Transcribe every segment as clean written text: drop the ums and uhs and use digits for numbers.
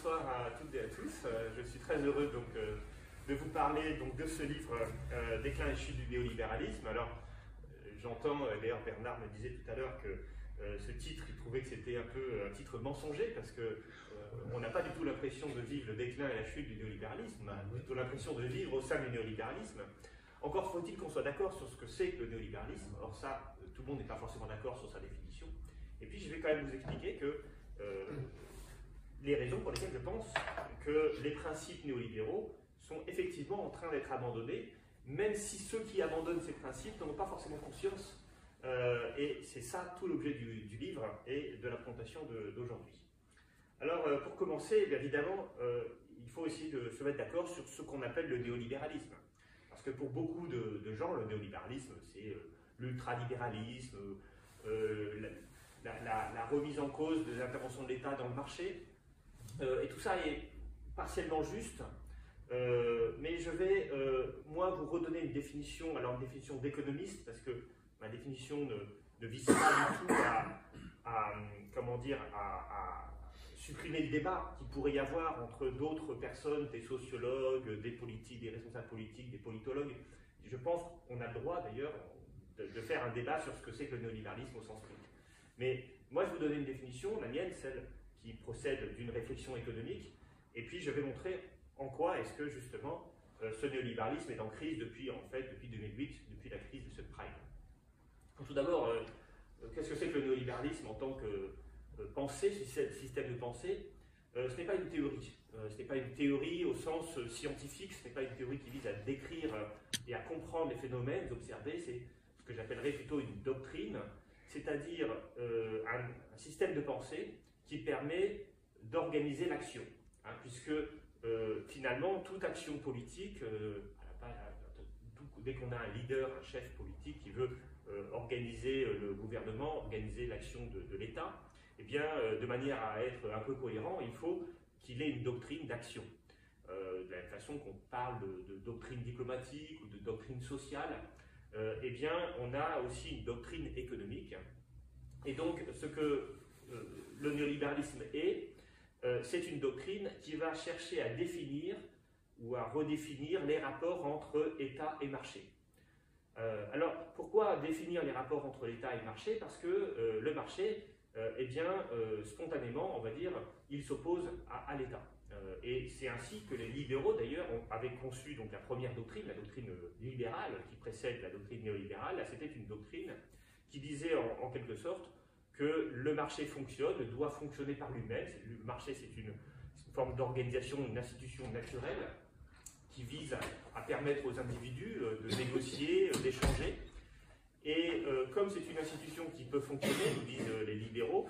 bonsoir à toutes et à tous. Je suis très heureux de vous parler de ce livre Déclin et chute du néolibéralisme. Alors, j'entends, d'ailleurs Bernard me disait tout à l'heure que ce titre, il trouvait que c'était un peu un titre mensonger parce que on n'a pas du tout l'impression de vivre le déclin et la chute du néolibéralisme, on a plutôt l'impression de vivre au sein du néolibéralisme. Encore faut-il qu'on soit d'accord sur ce que c'est que le néolibéralisme. Or ça, tout le monde n'est pas forcément d'accord sur sa définition. Et puis je vais quand même vous expliquer que les raisons pour lesquelles je pense que les principes néolibéraux sont effectivement en train d'être abandonnés, même si ceux qui abandonnent ces principes n'en ont pas forcément conscience. Et c'est ça tout l'objet du livre et de la présentation d'aujourd'hui. Alors, pour commencer, bien évidemment, il faut essayer de se mettre d'accord sur ce qu'on appelle le néolibéralisme. Parce que pour beaucoup de gens, le néolibéralisme, c'est l'ultralibéralisme, la remise en cause de l'intervention de l'État dans le marché. Et tout ça est partiellement juste, mais je vais, moi, vous redonner une définition, alors une définition d'économiste, parce que ma définition ne vise pas du tout à supprimer le débat qu'il pourrait y avoir entre d'autres personnes, des sociologues, des politiques, des responsables politiques, des politologues. Je pense qu'on a le droit, d'ailleurs, de faire un débat sur ce que c'est que le néolibéralisme au sens strict. Mais moi, je vais vous donner une définition, la mienne, celle qui procède d'une réflexion économique, et puis je vais montrer en quoi est-ce que, justement, ce néolibéralisme est en crise depuis 2008, depuis la crise du subprime. Tout d'abord, qu'est-ce que c'est que le néolibéralisme en tant que pensée, système de pensée? Ce n'est pas une théorie. Ce n'est pas une théorie au sens scientifique, ce n'est pas une théorie qui vise à décrire et à comprendre les phénomènes observés, c'est ce que j'appellerais plutôt une doctrine, c'est-à-dire un système de pensée qui permet d'organiser l'action, hein, puisque finalement toute action politique, dès qu'on a un leader, un chef politique qui veut organiser le gouvernement, organiser l'action de l'État, eh bien, de manière à être un peu cohérent, il faut qu'il ait une doctrine d'action. De la même façon qu'on parle de doctrine diplomatique ou de doctrine sociale, eh bien, on a aussi une doctrine économique. Et donc, ce que le néolibéralisme est, c'est une doctrine qui va chercher à définir ou à redéfinir les rapports entre État et marché. Alors, pourquoi définir les rapports entre l'État et le marché? Parce que le marché, eh bien, spontanément, on va dire, il s'oppose à l'État. Et c'est ainsi que les libéraux, d'ailleurs, avaient conçu donc, la première doctrine, la doctrine libérale, qui précède la doctrine néolibérale. Là, c'était une doctrine qui disait, en quelque sorte, que le marché fonctionne, doit fonctionner par lui-même. Le marché, c'est une forme d'organisation, une institution naturelle, qui vise à permettre aux individus de négocier, d'échanger. Et comme c'est une institution qui peut fonctionner, nous disent les libéraux,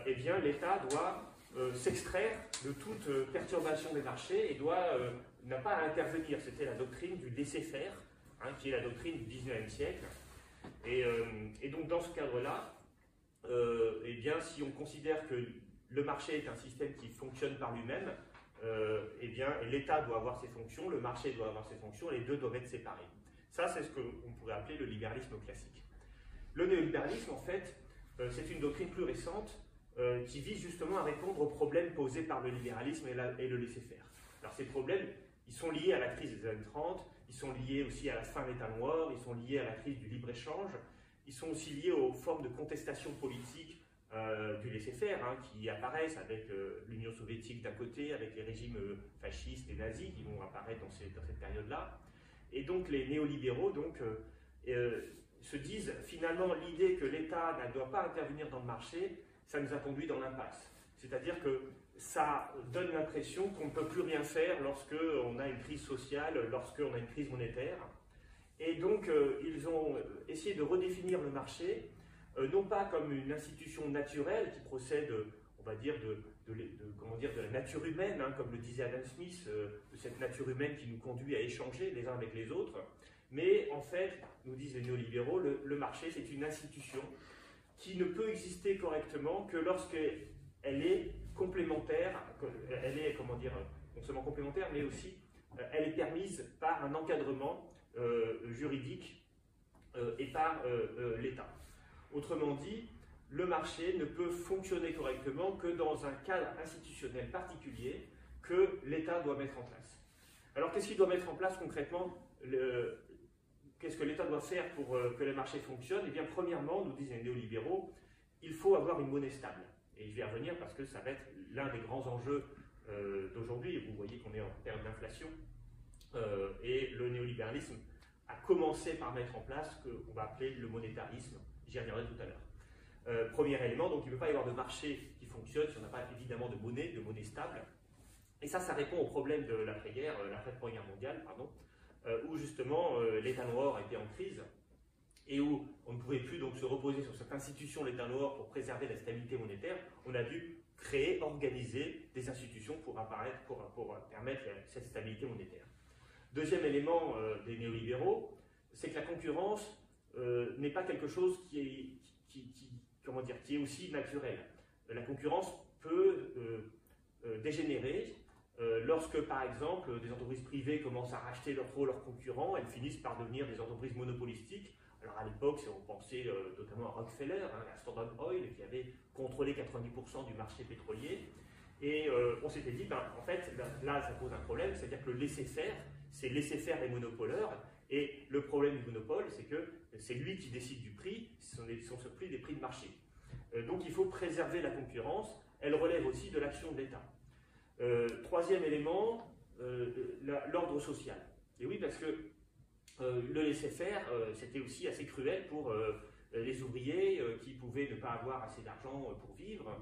eh bien l'État doit s'extraire de toute perturbation des marchés et n'a pas à intervenir. C'était la doctrine du laisser-faire, hein, qui est la doctrine du 19e siècle. Et donc dans ce cadre-là, eh bien si on considère que le marché est un système qui fonctionne par lui-même, eh bien l'État doit avoir ses fonctions, le marché doit avoir ses fonctions, les deux doivent être séparés. Ça, c'est ce qu'on pourrait appeler le libéralisme classique. Le néolibéralisme, en fait, c'est une doctrine plus récente qui vise justement à répondre aux problèmes posés par le libéralisme et le laisser-faire. Alors ces problèmes, ils sont liés à la crise des années 30, ils sont liés aussi à la fin de l'État noir, ils sont liés à la crise du libre-échange, ils sont aussi liés aux formes de contestation politique du laisser-faire, hein, qui apparaissent avec l'Union soviétique d'un côté, avec les régimes fascistes et nazis qui vont apparaître dans cette période-là. Et donc les néolibéraux se disent finalement l'idée que l'État ne doit pas intervenir dans le marché, ça nous a conduit dans l'impasse. C'est-à-dire que ça donne l'impression qu'on ne peut plus rien faire lorsqu'on a une crise sociale, lorsqu'on a une crise monétaire. Et donc ils ont essayé de redéfinir le marché, non pas comme une institution naturelle qui procède, on va dire, de la nature humaine, hein, comme le disait Adam Smith, de cette nature humaine qui nous conduit à échanger les uns avec les autres, mais en fait, nous disent les néolibéraux, le marché c'est une institution qui ne peut exister correctement que lorsqu'elle est complémentaire, elle est, comment dire, non seulement complémentaire, mais aussi elle est permise par un encadrement juridique et par l'État. Autrement dit, le marché ne peut fonctionner correctement que dans un cadre institutionnel particulier que l'État doit mettre en place. Alors qu'est-ce qu'il doit mettre en place concrètement? Qu'est-ce que l'État doit faire pour que le marché fonctionne? Eh bien, premièrement, nous disent les néolibéraux, il faut avoir une monnaie stable. Et je vais y revenir parce que ça va être l'un des grands enjeux d'aujourd'hui. Vous voyez qu'on est en période d'inflation. Et le néolibéralisme a commencé par mettre en place ce qu'on va appeler le monétarisme. J'y reviendrai tout à l'heure. Premier élément, donc il ne peut pas y avoir de marché qui fonctionne si on n'a pas évidemment de monnaie stable. Et ça répond au problème de l'après-guerre, l'après-première guerre mondiale, pardon, où justement l'État noir était en crise et où on ne pouvait plus donc se reposer sur cette institution, l'État noir, pour préserver la stabilité monétaire. On a dû créer, organiser des institutions pour permettre cette stabilité monétaire. Deuxième élément des néolibéraux, c'est que la concurrence n'est pas quelque chose qui est aussi naturel. La concurrence peut dégénérer lorsque, par exemple, des entreprises privées commencent à racheter leurs concurrents, elles finissent par devenir des entreprises monopolistiques. Alors à l'époque, on pensait notamment à Rockefeller, à Standard Oil, qui avait contrôlé 90% du marché pétrolier. Et on s'était dit, en fait, là, ça pose un problème, c'est-à-dire que le laisser-faire, c'est laisser faire les monopoleurs. Et le problème du monopole, c'est que c'est lui qui décide du prix, ce sont ce prix des prix de marché. Donc il faut préserver la concurrence, elle relève aussi de l'action de l'État. Troisième élément, l'ordre social. Et oui, parce que le laisser-faire, c'était aussi assez cruel pour les ouvriers qui pouvaient ne pas avoir assez d'argent pour vivre,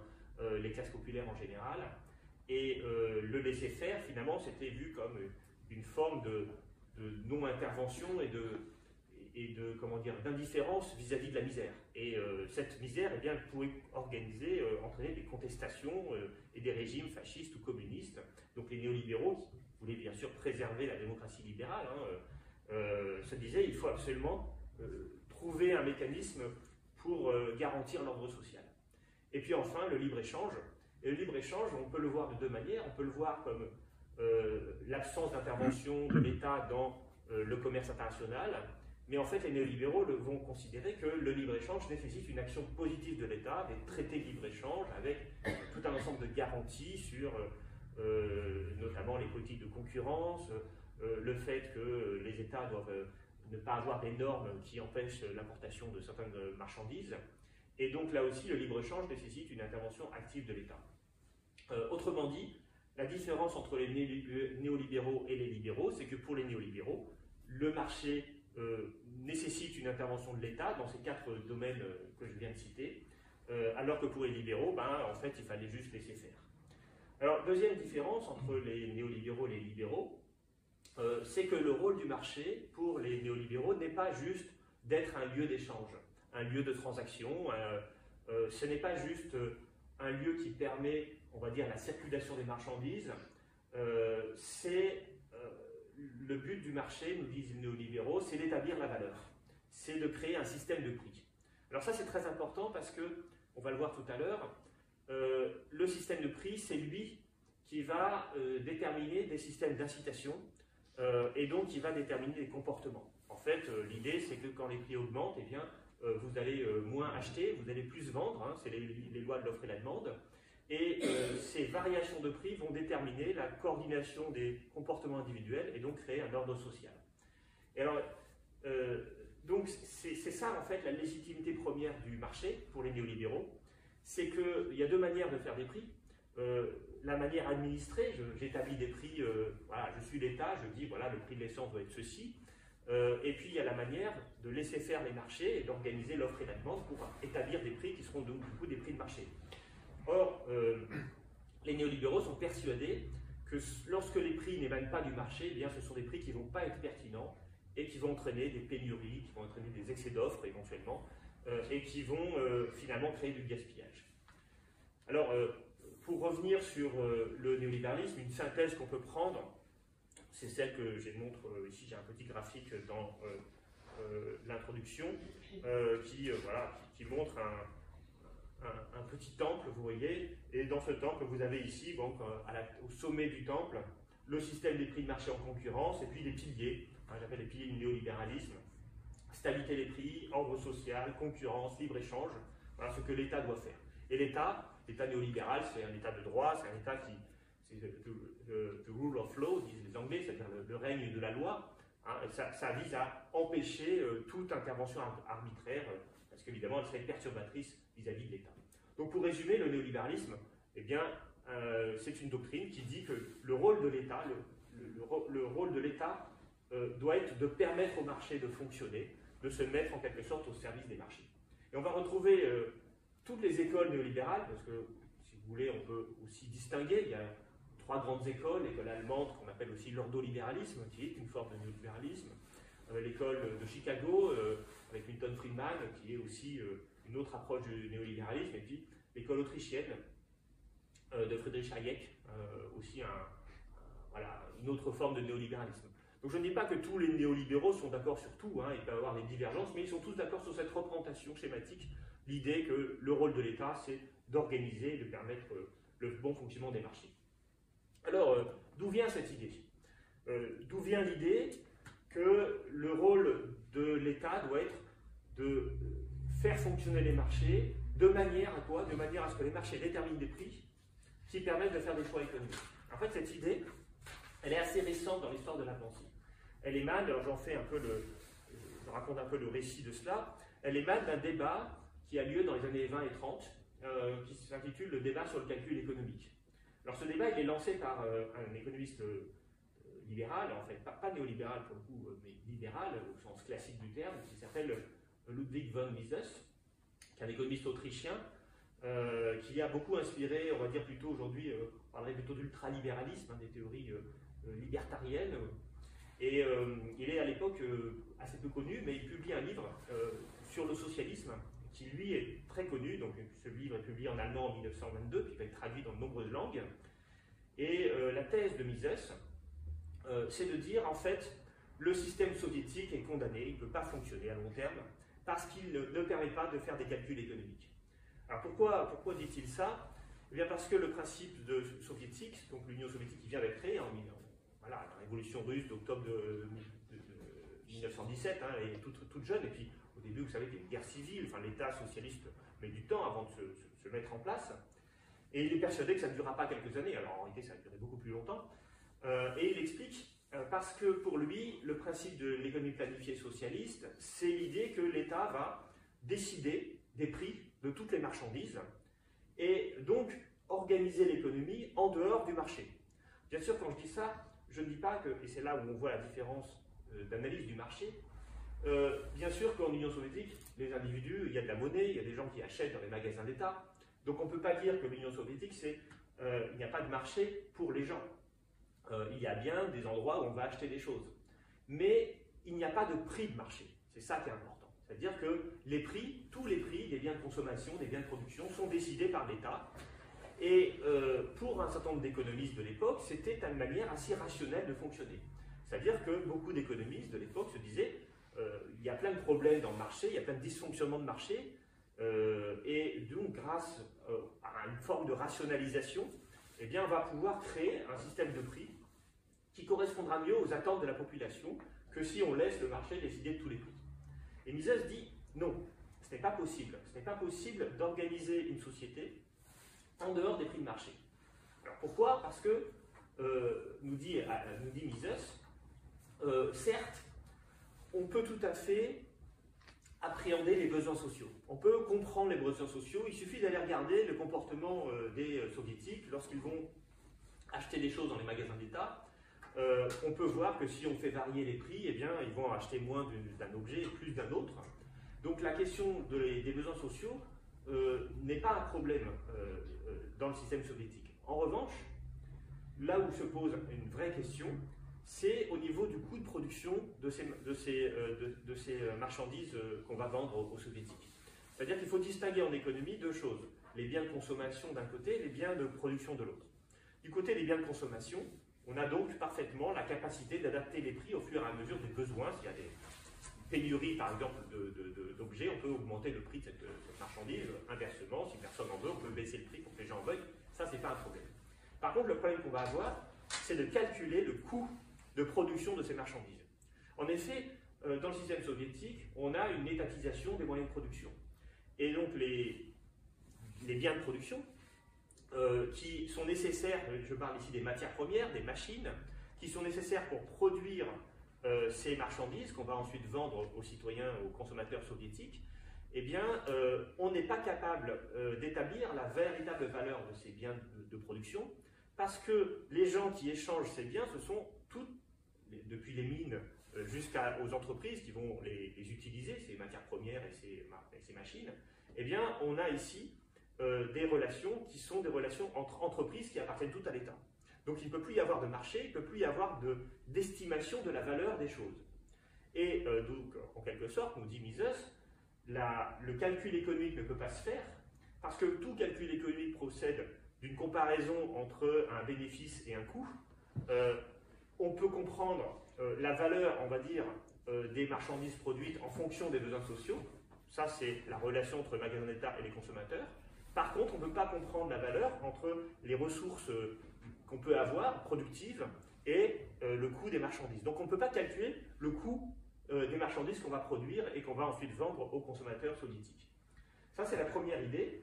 les classes populaires en général. Et le laisser-faire, finalement, c'était vu comme une forme de non-intervention et d'indifférence vis-à-vis de la misère. Et cette misère, eh bien, elle pouvait entraîner des contestations et des régimes fascistes ou communistes. Donc les néolibéraux, qui voulaient bien sûr préserver la démocratie libérale, se disaient il faut absolument trouver un mécanisme pour garantir l'ordre social. Et puis enfin, le libre-échange. Et le libre-échange, on peut le voir de deux manières. On peut le voir comme l'absence d'intervention de l'État dans le commerce international, mais en fait les néolibéraux vont considérer que le libre-échange nécessite une action positive de l'État, des traités de libre-échange avec tout un ensemble de garanties sur notamment les politiques de concurrence, le fait que les États doivent ne pas avoir des normes qui empêchent l'importation de certaines marchandises. Et donc là aussi, le libre-échange nécessite une intervention active de l'État. Autrement dit, la différence entre les néolibéraux et les libéraux, c'est que pour les néolibéraux, le marché nécessite une intervention de l'État dans ces quatre domaines que je viens de citer, alors que pour les libéraux, en fait, il fallait juste laisser faire. Alors, deuxième différence entre les néolibéraux et les libéraux, c'est que le rôle du marché pour les néolibéraux n'est pas juste d'être un lieu d'échange, un lieu de transaction, ce n'est pas juste un lieu qui permet, on va dire, la circulation des marchandises, le but du marché, nous disent les néolibéraux, c'est d'établir la valeur, c'est de créer un système de prix. Alors ça c'est très important parce que, on va le voir tout à l'heure, le système de prix, c'est lui qui va déterminer des systèmes d'incitation et donc qui va déterminer des comportements. En fait, l'idée c'est que quand les prix augmentent, eh bien, vous allez moins acheter, vous allez plus vendre, c'est les lois de l'offre et la demande, et ces variations de prix vont déterminer la coordination des comportements individuels et donc créer un ordre social. Et alors, donc c'est ça en fait la légitimité première du marché pour les néolibéraux, c'est qu'il y a deux manières de faire des prix. La manière administrée, j'établis des prix, voilà, je suis l'État, je dis voilà le prix de l'essence doit être ceci. Et puis il y a la manière de laisser faire les marchés et d'organiser l'offre et la demande pour établir des prix qui seront donc du coup des prix de marché. Or, les néolibéraux sont persuadés que lorsque les prix n'émanent pas du marché, eh bien, ce sont des prix qui ne vont pas être pertinents et qui vont entraîner des pénuries, qui vont entraîner des excès d'offres éventuellement, et qui vont finalement créer du gaspillage. Alors, pour revenir sur le néolibéralisme, une synthèse qu'on peut prendre, c'est celle que je montre ici, j'ai un petit graphique dans l'introduction qui montre un petit temple, vous voyez, et dans ce temple, vous avez ici, donc, au sommet du temple, le système des prix de marché en concurrence, et puis les piliers, j'appelle les piliers du néolibéralisme, stabilité des prix, ordre social, concurrence, libre-échange. Voilà ce que l'État doit faire. Et l'État néolibéral, c'est un État de droit, c'est un État qui, c'est the rule of law, disent les Anglais, c'est-à-dire le règne de la loi. Hein, ça vise à empêcher toute intervention arbitraire, parce qu'évidemment, elle serait perturbatrice vis-à-vis de l'État. Donc, pour résumer, le néolibéralisme, eh bien, c'est une doctrine qui dit que le rôle de l'État, le rôle de l'État doit être de permettre au marché de fonctionner, de se mettre en quelque sorte au service des marchés. Et on va retrouver toutes les écoles néolibérales, parce que, si vous voulez, on peut aussi distinguer, il y a 3 grandes écoles, l'école allemande qu'on appelle aussi l'ordolibéralisme, qui est une forme de néolibéralisme, l'école de Chicago, avec Milton Friedman, qui est aussi une autre approche du néolibéralisme, et puis l'école autrichienne de Friedrich Hayek, aussi voilà, une autre forme de néolibéralisme. Donc je ne dis pas que tous les néolibéraux sont d'accord sur tout, hein, il peut y avoir des divergences, mais ils sont tous d'accord sur cette représentation schématique, l'idée que le rôle de l'État, c'est d'organiser et de permettre le bon fonctionnement des marchés. Alors, d'où vient cette idée? D'où vient l'idée que le rôle de l'État doit être de faire fonctionner les marchés de manière à quoi? De manière à ce que les marchés déterminent des prix qui permettent de faire des choix économiques. En fait, cette idée, elle est assez récente dans l'histoire de la pensée. Elle émane, alors je raconte un peu le récit de cela, elle émane d'un débat qui a lieu dans les années 20 et 30, qui s'intitule le débat sur le calcul économique. Alors ce débat, il est lancé par un économiste libéral, en fait, pas néolibéral pour le coup, mais libéral au sens classique du terme, qui s'appelle Ludwig von Mises, qui est un économiste autrichien, qui a beaucoup inspiré, on va dire plutôt aujourd'hui, on parlerait plutôt d'ultralibéralisme, hein, des théories libertariennes. Et il est à l'époque assez peu connu, mais il publie un livre sur le socialisme, qui lui est très connu. Donc ce livre est publié en allemand en 1922, puis va être traduit dans de nombreuses langues. Et la thèse de Mises, c'est de dire en fait, le système soviétique est condamné, il ne peut pas fonctionner à long terme, parce qu'il ne permet pas de faire des calculs économiques. Alors pourquoi dit-il ça? Eh bien parce que le principe soviétique, donc l'Union soviétique qui vient d'être créée voilà, la révolution russe d'octobre de 1917, hein, elle est toute jeune, et puis au début, vous savez, il y a une guerre civile, enfin, l'État socialiste met du temps avant de se mettre en place, et il est persuadé que ça ne durera pas quelques années, alors en réalité, ça a duré beaucoup plus longtemps, et il explique, parce que pour lui, le principe de l'économie planifiée socialiste, c'est l'idée que l'État va décider des prix de toutes les marchandises, et donc organiser l'économie en dehors du marché. Bien sûr, quand je dis ça, je ne dis pas que, et c'est là où on voit la différence d'analyse du marché, bien sûr qu'en Union soviétique, les individus, il y a de la monnaie, il y a des gens qui achètent dans les magasins d'État, donc on ne peut pas dire que l'Union soviétique, il n'y a pas de marché pour les gens. Il y a bien des endroits où on va acheter des choses. Mais il n'y a pas de prix de marché, c'est ça qui est important. C'est-à-dire que les prix, tous les prix des biens de consommation, des biens de production, sont décidés par l'État. Et pour un certain nombre d'économistes de l'époque, c'était une manière assez rationnelle de fonctionner. C'est-à-dire que beaucoup d'économistes de l'époque se disaient il y a plein de problèmes dans le marché, il y a plein de dysfonctionnements de marché, et donc grâce à une forme de rationalisation, eh bien, on va pouvoir créer un système de prix qui correspondra mieux aux attentes de la population que si on laisse le marché décider de tous les prix. Et Mises dit non, ce n'est pas possible. Ce n'est pas possible d'organiser une société en dehors des prix de marché. Alors pourquoi? Parce que, nous dit Mises, certes, on peut tout à fait appréhender les besoins sociaux. On peut comprendre les besoins sociaux, il suffit d'aller regarder le comportement des soviétiques lorsqu'ils vont acheter des choses dans les magasins d'État. On peut voir que si on fait varier les prix, eh bien, ils vont acheter moins d'un objet et plus d'un autre. Donc la question des besoins sociaux n'est pas un problème dans le système soviétique. En revanche, là où se pose une vraie question, c'est au niveau du coût de production de ces marchandises qu'on va vendre aux soviétiques. C'est-à-dire qu'il faut distinguer en économie deux choses. Les biens de consommation d'un côté, les biens de production de l'autre. Du côté des biens de consommation, on a donc parfaitement la capacité d'adapter les prix au fur et à mesure des besoins. S'il y a des pénuries, par exemple, d'objets, on peut augmenter le prix de cette marchandise. Inversement, si personne en veut, on peut baisser le prix pour que les gens en veuillent. Ça, c'est pas un problème. Par contre, le problème qu'on va avoir, c'est de calculer le coût de production de ces marchandises. En effet, dans le système soviétique, on a une étatisation des moyens de production. Et donc, les les biens de production, qui sont nécessaires, je parle ici des matières premières, des machines, qui sont nécessaires pour produire ces marchandises qu'on va ensuite vendre aux citoyens, aux consommateurs soviétiques, eh bien, on n'est pas capable d'établir la véritable valeur de ces biens de production, parce que les gens qui échangent ces biens, ce sont toutes, depuis les mines jusqu'aux entreprises qui vont les utiliser, ces matières premières et ces machines. Eh bien, on a ici des relations qui sont des relations entre entreprises qui appartiennent toutes à l'État. Donc il ne peut plus y avoir de marché, il ne peut plus y avoir d'estimation de la valeur des choses. Et donc, en quelque sorte, nous dit Mises, le calcul économique ne peut pas se faire, parce que tout calcul économique procède d'une comparaison entre un bénéfice et un coût. On peut comprendre la valeur, on va dire, des marchandises produites en fonction des besoins sociaux. Ça, c'est la relation entre le magasin d'État et les consommateurs. Par contre, on ne peut pas comprendre la valeur entre les ressources qu'on peut avoir, productives, et le coût des marchandises. Donc, on ne peut pas calculer le coût des marchandises qu'on va produire et qu'on va ensuite vendre aux consommateurs soviétiques. Ça, c'est la première idée.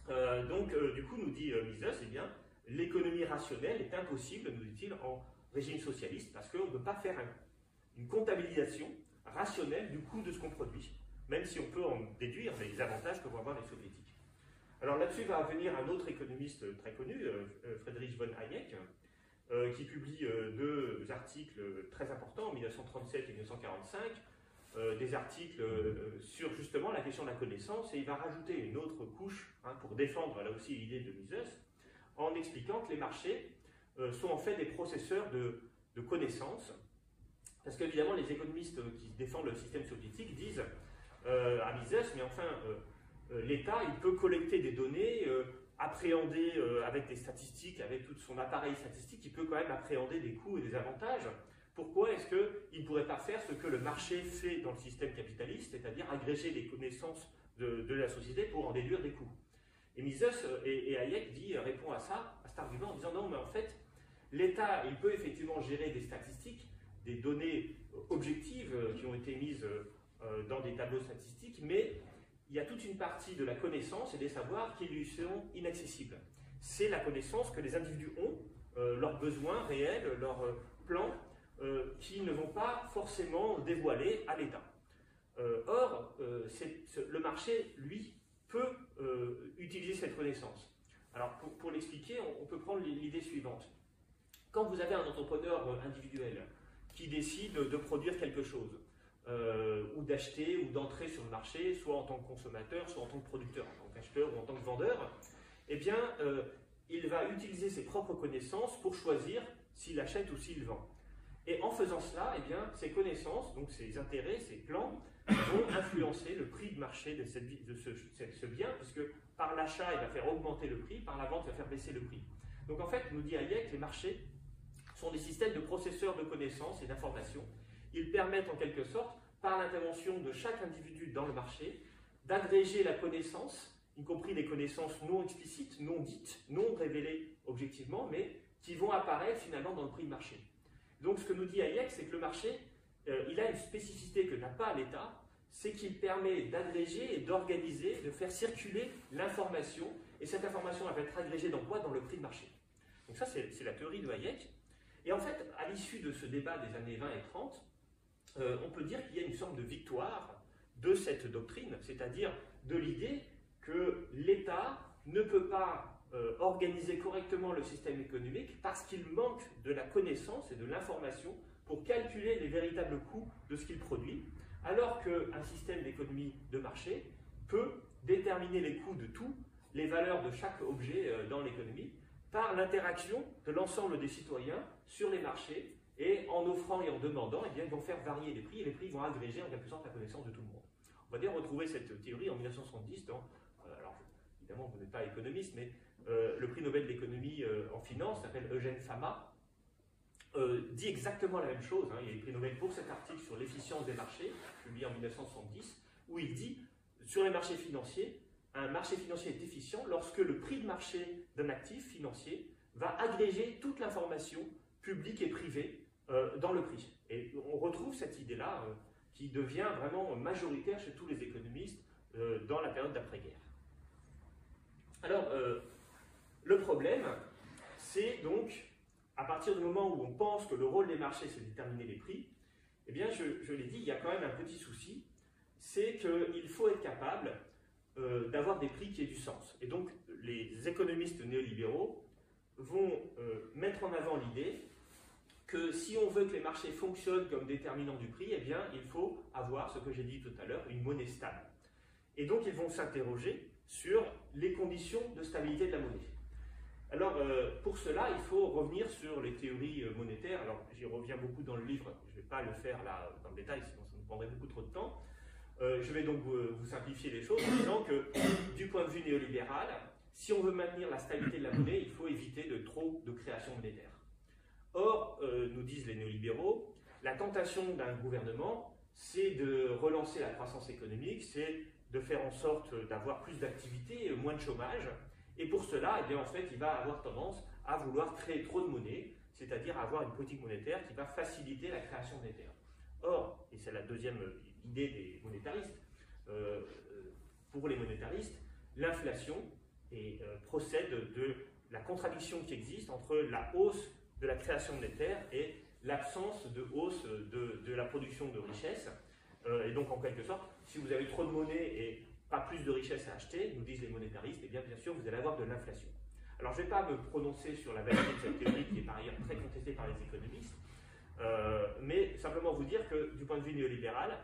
Du coup, nous dit Mises, eh bien, l'économie rationnelle est impossible, nous dit-il, en régime socialiste, parce qu'on ne peut pas faire une comptabilisation rationnelle du coût de ce qu'on produit, même si on peut en déduire les avantages que vont avoir les soviétiques. Alors là-dessus va venir un autre économiste très connu, Friedrich von Hayek, qui publie deux articles très importants en 1937 et 1945, des articles sur justement la question de la connaissance, et il va rajouter une autre couche pour défendre là aussi l'idée de Mises, en expliquant que les marchés sont en fait des processeurs de connaissances, parce qu'évidemment les économistes qui défendent le système soviétique disent à Mises, mais enfin l'État il peut collecter des données, appréhender avec des statistiques, avec tout son appareil statistique, il peut quand même appréhender des coûts et des avantages. Pourquoi est-ce qu'il ne pourrait pas faire ce que le marché fait dans le système capitaliste, c'est-à-dire agréger les connaissances de la société pour en déduire des coûts? Et Mises et Hayek répond à cet argument en disant non, mais en fait, l'État, il peut effectivement gérer des statistiques, des données objectives qui ont été mises dans des tableaux statistiques, mais il y a toute une partie de la connaissance et des savoirs qui lui sont inaccessibles. C'est la connaissance que les individus ont, leurs besoins réels, leurs plans, qui ne vont pas forcément dévoiler à l'État. Or, le marché, lui, peut utiliser cette connaissance. Alors, pour l'expliquer, on peut prendre l'idée suivante. Quand vous avez un entrepreneur individuel qui décide de produire quelque chose, ou d'acheter ou d'entrer sur le marché, soit en tant que consommateur, soit en tant que producteur, en tant qu'acheteur ou en tant que vendeur, eh bien, il va utiliser ses propres connaissances pour choisir s'il achète ou s'il vend. Et en faisant cela, eh bien, ses connaissances, donc ses intérêts, ses plans, vont influencer le prix de marché de ce bien, puisque par l'achat, il va faire augmenter le prix, par la vente, il va faire baisser le prix. Donc en fait, nous dit Hayek, les marchés sont des systèmes de processeurs de connaissances et d'informations. Ils permettent en quelque sorte, par l'intervention de chaque individu dans le marché, d'agréger la connaissance, y compris les connaissances non explicites, non dites, non révélées objectivement, mais qui vont apparaître finalement dans le prix de marché. Donc ce que nous dit Hayek, c'est que le marché, il a une spécificité que n'a pas l'État, c'est qu'il permet d'agréger et d'organiser, de faire circuler l'information, et cette information va être agrégée dans quoi? Dans le prix de marché. Donc ça, c'est la théorie de Hayek. Et en fait, à l'issue de ce débat des années 20 et 30, on peut dire qu'il y a une sorte de victoire de cette doctrine, c'est-à-dire de l'idée que l'État ne peut pas organiser correctement le système économique parce qu'il manque de la connaissance et de l'information pour calculer les véritables coûts de ce qu'il produit, alors qu'un système d'économie de marché peut déterminer les coûts de tout, les valeurs de chaque objet dans l'économie, par l'interaction de l'ensemble des citoyens sur les marchés, et en offrant et en demandant, eh bien, ils vont faire varier les prix, et les prix vont agréger en quelque sorte la connaissance de tout le monde. On va dire retrouver cette théorie en 1970 dans, alors évidemment vous n'êtes pas économiste, mais le prix Nobel d'économie en finance s'appelle Eugène Fama, dit exactement la même chose. Il y a eu le prix Nobel pour cet article sur l'efficience des marchés, publié en 1970, où il dit, sur les marchés financiers, un marché financier est efficient lorsque le prix de marché d'un actif financier va agréger toute l'information publique et privée dans le prix. Et on retrouve cette idée-là qui devient vraiment majoritaire chez tous les économistes dans la période d'après-guerre. Alors, le problème, c'est donc, à partir du moment où on pense que le rôle des marchés, c'est de déterminer les prix, eh bien, je l'ai dit, il y a quand même un petit souci, c'est qu'il faut être capable d'avoir des prix qui aient du sens. Et donc, les économistes néolibéraux vont mettre en avant l'idée que si on veut que les marchés fonctionnent comme déterminant du prix, eh bien, il faut avoir, ce que j'ai dit tout à l'heure, une monnaie stable. Et donc, ils vont s'interroger sur les conditions de stabilité de la monnaie. Alors, pour cela, il faut revenir sur les théories monétaires. Alors, j'y reviens beaucoup dans le livre, je ne vais pas le faire là dans le détail, sinon ça nous prendrait beaucoup trop de temps. Je vais donc vous simplifier les choses en disant que, du point de vue néolibéral, si on veut maintenir la stabilité de la monnaie, il faut éviter trop de création monétaire. Or, nous disent les néolibéraux, la tentation d'un gouvernement, c'est de relancer la croissance économique, c'est de faire en sorte d'avoir plus d'activité, moins de chômage. Et pour cela, eh bien, en fait, il va avoir tendance à vouloir créer trop de monnaie, c'est-à-dire avoir une politique monétaire qui va faciliter la création monétaire. Or, et c'est la deuxième idée des monétaristes, pour les monétaristes, l'inflation procède de la contradiction qui existe entre la hausse de la création monétaire et l'absence de hausse de la production de richesse. Et donc, en quelque sorte, si vous avez trop de monnaie et pas plus de richesse à acheter, nous disent les monétaristes, et bien sûr, vous allez avoir de l'inflation. Alors, je ne vais pas me prononcer sur la validité de cette théorie, qui est par ailleurs très contestée par les économistes, mais simplement vous dire que, du point de vue néolibéral,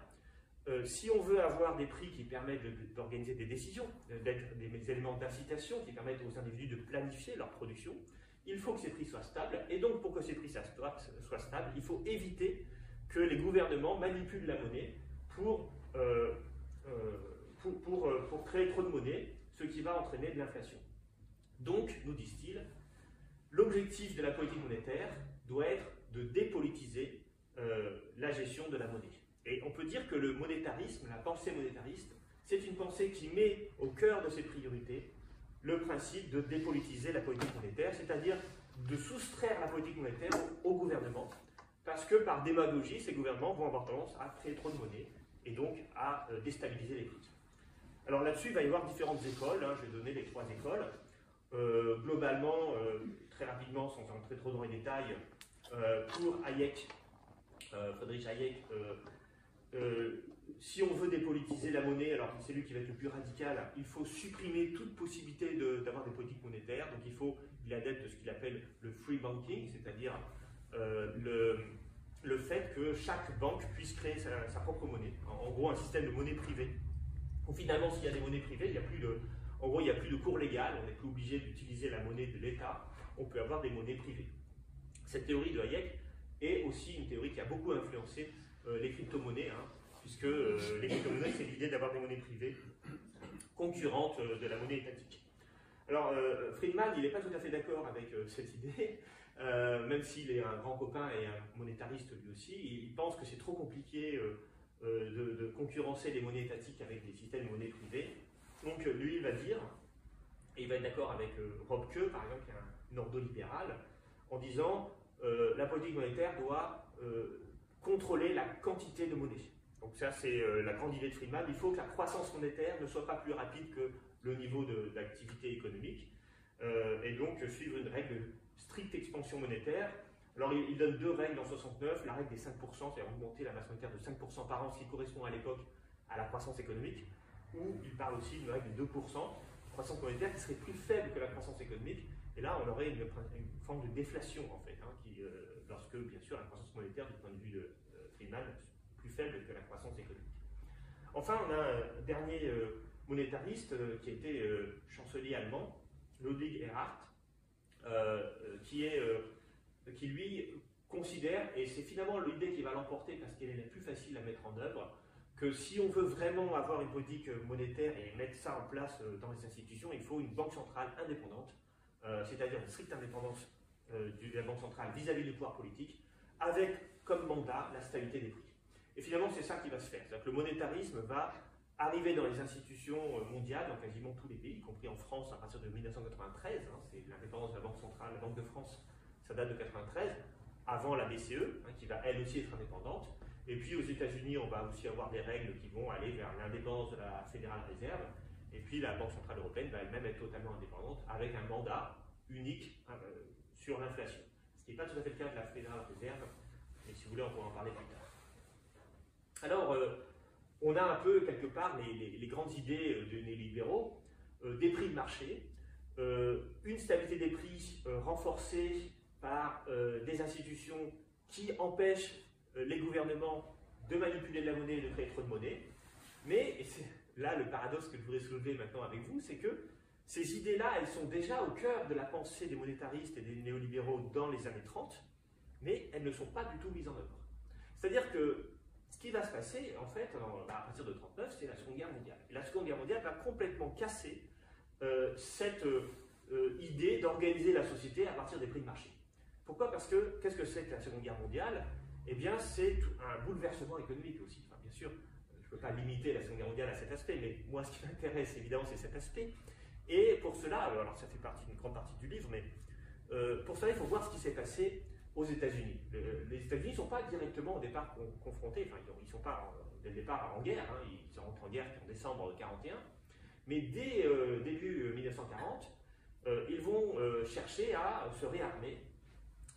si on veut avoir des prix qui permettent d'organiser des décisions, d'être des éléments d'incitation qui permettent aux individus de planifier leur production, il faut que ces prix soient stables, et donc pour que ces prix soient stables, il faut éviter que les gouvernements manipulent la monnaie pour créer trop de monnaie, ce qui va entraîner de l'inflation. Donc, nous disent-ils, l'objectif de la politique monétaire doit être de dépolitiser la gestion de la monnaie. Et on peut dire que le monétarisme, la pensée monétariste, c'est une pensée qui met au cœur de ses priorités le principe de dépolitiser la politique monétaire, c'est-à-dire de soustraire la politique monétaire au gouvernement, parce que par démagogie, ces gouvernements vont avoir tendance à créer trop de monnaie et donc à déstabiliser les prix. Alors là-dessus, il va y avoir différentes écoles, je vais donner les 3 écoles. Globalement, très rapidement, sans entrer trop dans les détails, pour Hayek, Friedrich Hayek, si on veut dépolitiser la monnaie, alors c'est lui qui va être le plus radical, il faut supprimer toute possibilité d'avoir des politiques monétaires. Donc il est adepte de ce qu'il appelle le free banking, c'est-à-dire le fait que chaque banque puisse créer sa propre monnaie. En gros, un système de monnaie privée. Donc finalement, s'il y a des monnaies privées, il n'y a plus de cours légal, on n'est plus obligé d'utiliser la monnaie de l'État, on peut avoir des monnaies privées. Cette théorie de Hayek est aussi une théorie qui a beaucoup influencé les crypto-monnaies, puisque les crypto-monnaies, c'est l'idée d'avoir des monnaies privées concurrentes de la monnaie étatique. Alors, Friedman, il n'est pas tout à fait d'accord avec cette idée, même s'il est un grand copain et un monétariste lui aussi. Il pense que c'est trop compliqué de concurrencer les monnaies étatiques avec des systèmes de monnaie privée. Donc, lui, il va dire, et il va être d'accord avec Robke, par exemple, qui est un ordolibéral, en disant la politique monétaire doit contrôler la quantité de monnaie. Donc ça, c'est la grande idée de Friedman. Il faut que la croissance monétaire ne soit pas plus rapide que le niveau d'activité économique, et donc suivre une règle de stricte expansion monétaire. Alors il donne 2 règles en 69, la règle des 5%, c'est-à-dire augmenter la masse monétaire de 5% par an, ce qui correspond à l'époque à la croissance économique, ou il parle aussi d'une règle de 2%, croissance monétaire qui serait plus faible que la croissance économique, et là on aurait une forme de déflation en fait, lorsque bien sûr la croissance monétaire du point de vue de Friedman est plus faible que la croissance économique. Enfin, on a un dernier monétariste qui a été chancelier allemand, Ludwig Erhard, qui lui considère, et c'est finalement l'idée qui va l'emporter parce qu'elle est la plus facile à mettre en œuvre, que si on veut vraiment avoir une politique monétaire et mettre ça en place dans les institutions, il faut une banque centrale indépendante, c'est-à-dire une stricte indépendance de la banque centrale vis-à-vis du pouvoir politique, avec comme mandat la stabilité des prix. Et finalement, c'est ça qui va se faire. C'est-à-dire que le monétarisme va arriver dans les institutions mondiales, dans quasiment tous les pays, y compris en France à partir de 1993, c'est l'indépendance de la Banque centrale, la Banque de France, ça date de 1993, avant la BCE, qui va elle aussi être indépendante. Et puis aux États-Unis, on va aussi avoir des règles qui vont aller vers l'indépendance de la Fédérale Réserve. Et puis la Banque Centrale Européenne va elle-même être totalement indépendante avec un mandat unique sur l'inflation. Ce qui n'est pas tout à fait le cas de la Fédérale Réserve, mais si vous voulez, on pourra en parler plus tard. Alors, on a un peu, quelque part, les grandes idées des néolibéraux, des prix de marché, une stabilité des prix renforcée par des institutions qui empêchent les gouvernements de manipuler de la monnaie et de créer trop de monnaie. Mais, et c'est là le paradoxe que je voudrais soulever maintenant avec vous, c'est que ces idées-là, elles sont déjà au cœur de la pensée des monétaristes et des néolibéraux dans les années 30, mais elles ne sont pas du tout mises en œuvre. C'est-à-dire que ce qui va se passer, en fait, à partir de 1939, c'est la Seconde Guerre mondiale. Et la Seconde Guerre mondiale va complètement casser cette idée d'organiser la société à partir des prix de marché. Pourquoi? Parce que, qu'est-ce que c'est que la Seconde Guerre mondiale? Eh bien, c'est un bouleversement économique aussi. Enfin, bien sûr, je ne peux pas limiter la Seconde Guerre mondiale à cet aspect, mais moi, ce qui m'intéresse, évidemment, c'est cet aspect. Et pour cela, alors ça fait partie d'une grande partie du livre, mais pour cela, il faut voir ce qui s'est passé aux États-Unis. Les États-Unis ne sont pas directement au départ confrontés, enfin, ils ne sont pas dès le départ en guerre, hein, ils rentrent en guerre en décembre 1941, mais dès début 1940, ils vont chercher à se réarmer.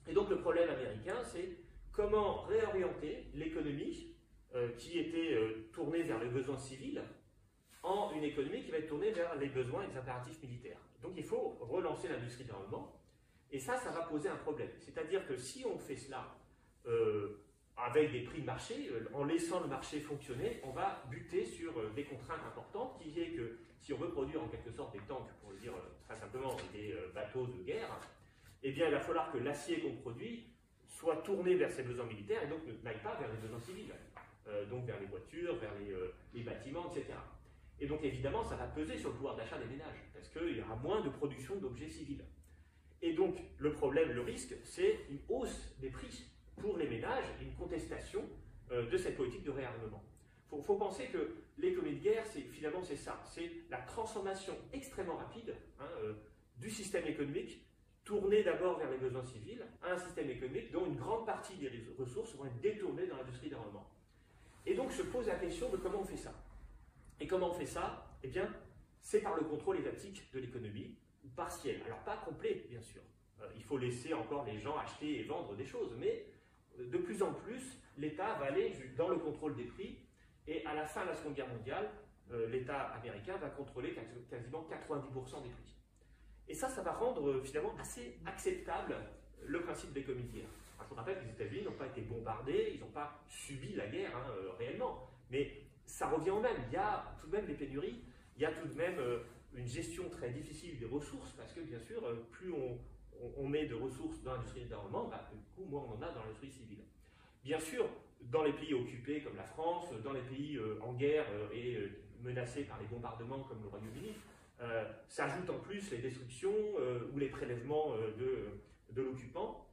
Et donc le problème américain, c'est comment réorienter l'économie qui était tournée vers les besoins civils en une économie qui va être tournée vers les besoins et les impératifs militaires. Donc il faut relancer l'industrie d'armement, et ça va poser un problème. C'est-à-dire que si on fait cela avec des prix de marché, en laissant le marché fonctionner, on va buter sur des contraintes importantes, qui est que si on veut produire en quelque sorte des tanks, pour le dire très simplement, des bateaux de guerre, eh bien il va falloir que l'acier qu'on produit soit tourné vers ses besoins militaires et donc n'aille pas vers les besoins civils, donc vers les voitures, vers les bâtiments, etc. Et donc évidemment, ça va peser sur le pouvoir d'achat des ménages, parce qu'il y aura moins de production d'objets civils. Et donc le problème, le risque, c'est une hausse des prix pour les ménages, une contestation de cette politique de réarmement. Il faut penser que l'économie de guerre, finalement c'est ça, c'est la transformation extrêmement rapide du système économique, tourné d'abord vers les besoins civils, à un système économique dont une grande partie des ressources vont être détournées dans l'industrie d'armement. Et donc se pose la question de comment on fait ça. Et comment on fait ça? Eh bien, c'est par le contrôle étatique de l'économie, ou partiel. Alors pas complet, bien sûr. Il faut laisser encore les gens acheter et vendre des choses, mais de plus en plus, l'État va aller dans le contrôle des prix, et à la fin de la Seconde Guerre mondiale, l'État américain va contrôler quasiment 90% des prix. Et ça va rendre finalement assez acceptable le principe de l'économie de guerre. Alors, je vous rappelle que les États-Unis n'ont pas été bombardés, ils n'ont pas subi la guerre réellement, mais ça revient au même. Il y a tout de même des pénuries, il y a tout de même une gestion très difficile des ressources, parce que bien sûr, plus on met de ressources dans l'industrie d'armement, du coup, moins on en a dans l'industrie civile. Bien sûr, dans les pays occupés comme la France, dans les pays en guerre et menacés par les bombardements comme le Royaume-Uni, s'ajoutent en plus les destructions ou les prélèvements de l'occupant.